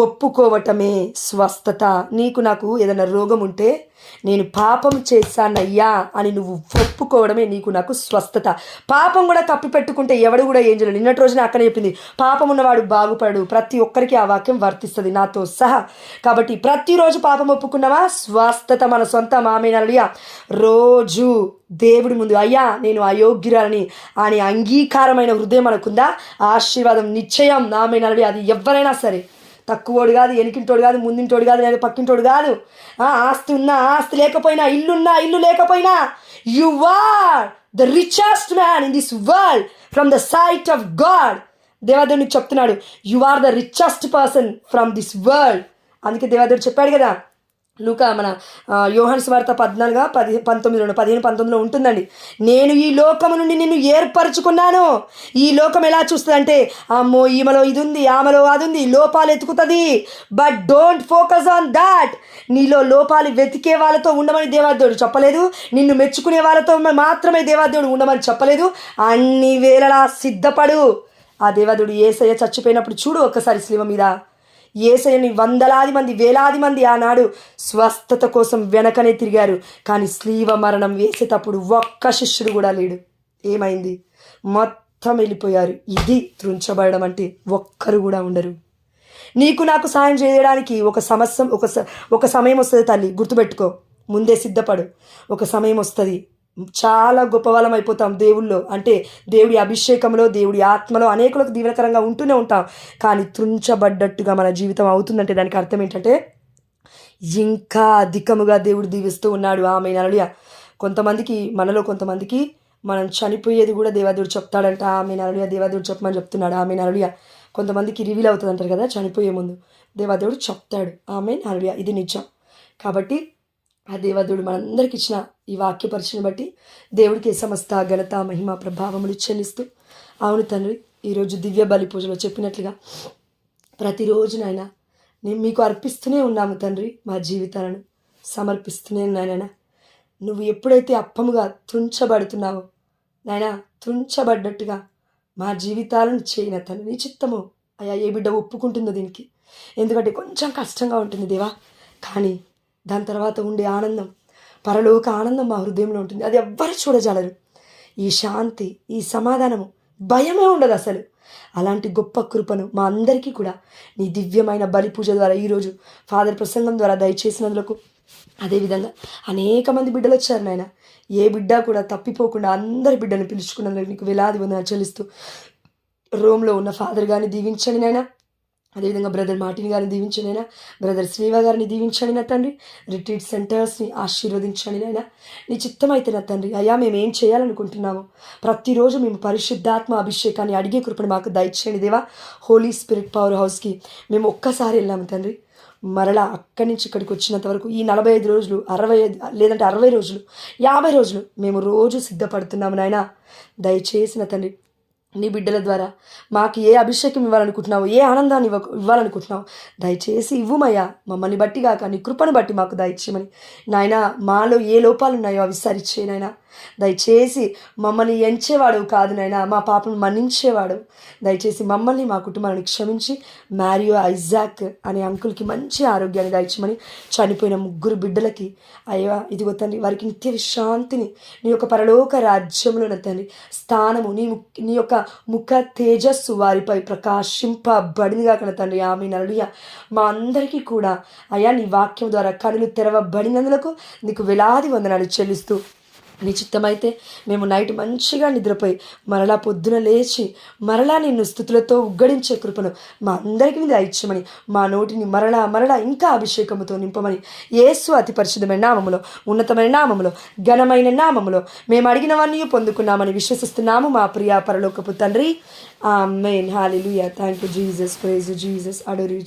ఒప్పుకోవటమే స్వస్థత. నీకు నాకు ఏదైనా రోగం ఉంటే, నేను పాపం చేశానయ్యా అని నువ్వు ఒప్పుకోవడమే నీకు నాకు స్వస్థత. పాపం కూడా కప్పిపెట్టుకుంటే ఎవడు కూడా ఏం చేయలేడు. నిన్నటి రోజున అక్కడ చెప్పింది, పాపం ఉన్నవాడు బాగుపడు. ప్రతి ఒక్కరికి ఆ వాక్యం వర్తిస్తుంది, నాతో సహా. కాబట్టి ప్రతిరోజు పాపం ఒప్పుకున్నావా, స్వస్థత మన సొంతం, ఆమేన్ హల్లెలూయా. రోజు దేవుడి ముందు అయ్యా నేను అయోగ్యురాలని అని అంగీకారమైన హృదయం మనకుందా, ఆశీర్వాదం నిశ్చయం, ఆమేన్ హల్లెలూయా. అది ఎవరైనా సరే, తక్కువోడు కాదు, వెనుకింటోడు కాదు, ముందింటోడు కాదు, లేదా పక్కింటోడు కాదు. ఆస్తి ఉన్నా ఆస్తి లేకపోయినా, ఇల్లున్నా ఇల్లు లేకపోయినా, you are the richest man in this world from the sight of God. దేవాదేవునికి చెప్తున్నాడు, you are the richest person from this world. అందుకే దేవాదేవుడు చెప్పాడు కదా, లూకా మన యోహాను సువార్త 14:19 ఉంటుందండి. నేను ఈ లోకము నుండి నిన్ను ఏర్పరచుకున్నాను. ఈ లోకం ఎలా చూస్తుందంటే, అమ్మో ఈమెలో ఇది ఉంది, ఆమెలో అది ఉంది, లోపాలు ఎతుకుతుంది. But don't focus on that. నీలో లోపాలు వెతికే వాళ్ళతో ఉండమని దేవాదేవుడు చెప్పలేదు, నిన్ను మెచ్చుకునే వాళ్ళతో మాత్రమే దేవాదేవుడు ఉండమని చెప్పలేదు. అన్ని వేళలా సిద్ధపడు. ఆ దేవాదేవుడు యేసయ్య చచ్చిపోయినప్పుడు చూడు ఒక్కసారి శిలువ మీద, యేసయ్యని వందలాది మంది వేలాది మంది ఆనాడు స్వస్థత కోసం వెనకనే తిరిగారు. కానీ శిలువ మరణం వేసేటప్పుడు ఒక్క శిష్యుడు కూడా లేడు. ఏమైంది, మొత్తం వెళ్ళిపోయారు. ఇది త్రుంచబడడం అంటే, ఒక్కరు కూడా ఉండరు. నీకు నాకు సాయం చేయడానికి ఒక సమయం వస్తుంది తల్లి, గుర్తుపెట్టుకో. ముందే సిద్ధపడు, ఒక సమయం వస్తుంది. చాలా గొప్ప వాళ్ళం అయిపోతాం దేవుళ్ళో, అంటే దేవుడి అభిషేకంలో, దేవుడి ఆత్మలో అనేకులకు దీవెనకరంగా ఉంటూనే ఉంటాం. కానీ త్రుంచబడ్డట్టుగా మన జీవితం అవుతుందంటే దానికి అర్థం ఏంటంటే, ఇంకా అధికముగా దేవుడు దీవిస్తూ ఉన్నాడు, ఆమేన్ హల్లెలూయా. మనలో కొంతమందికి మనం చనిపోయేది కూడా దేవాదేవుడు చెప్తాడంట, ఆమేన్ హల్లెలూయా. దేవాదేవుడు చెప్పమని చెప్తున్నాడు, ఆమేన్ హల్లెలూయా. కొంతమందికి రివీల్ అవుతుంది అంటారు కదా, చనిపోయే ముందు దేవాదేవుడు చెప్తాడు, ఆమేన్ హల్లెలూయా. ఇది నిజం. కాబట్టి ఆ దేవదేవుడు మనందరికి ఇచ్చిన ఈ వాక్యపరిచయం బట్టి దేవుడికి సమస్త ఘనత మహిమ ప్రభావములు చెల్లిస్తూ, అవును తండ్రి, ఈరోజు దివ్య బలి పూజలో చెప్పినట్లుగా ప్రతిరోజు నాయన నేను మీకు అర్పిస్తూనే ఉన్నాము తండ్రి. మా జీవితాలను సమర్పిస్తూనే నాయన. నువ్వు ఎప్పుడైతే అప్పముగా త్రుంచబడుతున్నావో నాయన, త్రుంచబడ్డట్టుగా మా జీవితాలను చేయన తండ్రి. నీ చిత్తము అయ్యా, ఏ బిడ్డ ఒప్పుకుంటుందో దీనికి. ఎందుకంటే కొంచెం కష్టంగా ఉంటుంది దేవా, కానీ దాని తర్వాత ఉండే ఆనందం, పరలోక ఆనందం మా హృదయంలో ఉంటుంది. అది ఎవ్వరు చూడజాలరు. ఈ శాంతి, ఈ సమాధానము, భయమే ఉండదు అసలు. అలాంటి గొప్ప కృపను మా అందరికీ కూడా నీ దివ్యమైన బలి పూజ ద్వారా ఈరోజు ఫాదర్ ప్రసంగం ద్వారా దయచేసినందుకు, అదేవిధంగా అనేక మంది బిడ్డలు వచ్చారు నాయన. ఏ బిడ్డ కూడా తప్పిపోకుండా అందరి బిడ్డను పిలుచుకున్నందుకు నీకు వేలాది వందనాలు చెల్లిస్తూ, రోమ్లో ఉన్న ఫాదర్ గారిని దీవించండి నాయన. అదేవిధంగా బ్రదర్ మార్టిన్ గారిని దీవించండి నాయన. బ్రదర్ శ్రీవ గారిని దీవించండి నా తండ్రి. రిట్రీట్ సెంటర్స్ని ఆశీర్వదించండి నాయన. నీ చిత్తమైతే నా తండ్రి, అయ్యా మేము ఏం చేయాలనుకుంటున్నాము, ప్రతిరోజు మేము పరిశుద్ధాత్మ అభిషేకాన్ని అడిగే కృపను మాకు దయచేయండి దేవా. హోలీ స్పిరిట్ పవర్ హౌస్కి మేము ఒక్కసారి వెళ్ళాము తండ్రి. మరలా అక్కడి నుంచి ఇక్కడికి వచ్చినంత వరకు ఈ 45 రోజులు, 65 లేదంటే 60 రోజులు, 50 రోజులు మేము రోజు సిద్ధపడుతున్నాము నాయన. దయచేసి నా తండ్రి, నీ బిడ్డల ద్వారా మాకు ఏ అభిషేకం ఇవ్వాలనుకుంటున్నావు, ఏ ఆనందాన్ని ఇవ్వాలనుకుంటున్నావు, దయచేసి ఇవ్వుమయ్యా. మమ్మల్ని బట్టి కాక నీ కృపను బట్టి మాకు దయచేయమని నాయన. మాలో ఏ లోపాలు ఉన్నాయో అవి సరిచే నాయన. దయచేసి మమ్మల్ని ఎంచేవాడు కాదు నాయన, మా పాపను మన్నించేవాడు. దయచేసి మమ్మల్ని, మా కుటుంబాన్ని క్షమించి మ్యారియో ఐజాక్ అనే అంకుల్కి మంచి ఆరోగ్యాన్ని దయచేయమని, చనిపోయిన 3 బిడ్డలకి అయ్యా ఇదిగో తండ్రి వారికి నిత్య విశ్రాంతిని, నీ యొక్క పరలోక రాజ్యంలో తండ్రి స్థానము, నీ యొక్క ముఖ తేజస్సు వారిపై ప్రకాశింపబడినగా కన తండ్రి. ఆమేన్ హల్లెలూయా. మా అందరికీ కూడా అయ్యా నీ వాక్యం ద్వారా కనులు తెరవబడినందులకు నీకు వేలాది వందనాలు చెల్లిస్తూ, నీ చిత్తమైతే మేము నైట్ మంచిగా నిద్రపోయి మరలా పొద్దున లేచి మరలా నిన్ను స్తుతులతో ఉగ్గడించే కృపను మా అందరికీ దయచేయమని, మా నోటిని మరలా మరలా ఇంకా అభిషేకముతో నింపమని, యేసు అతి పరిశుద్ధమైన నామములో, ఉన్నతమైన నామములో, ఘనమైన నామములో మేము అడిగినవన్నీ పొందుకున్నామని విశ్వసిస్తున్నాము మా ప్రియ పరలోకపు తండ్రి. ఆమేన్ హల్లెలూయా. Thank you Jesus. Praise you Jesus. Adore you.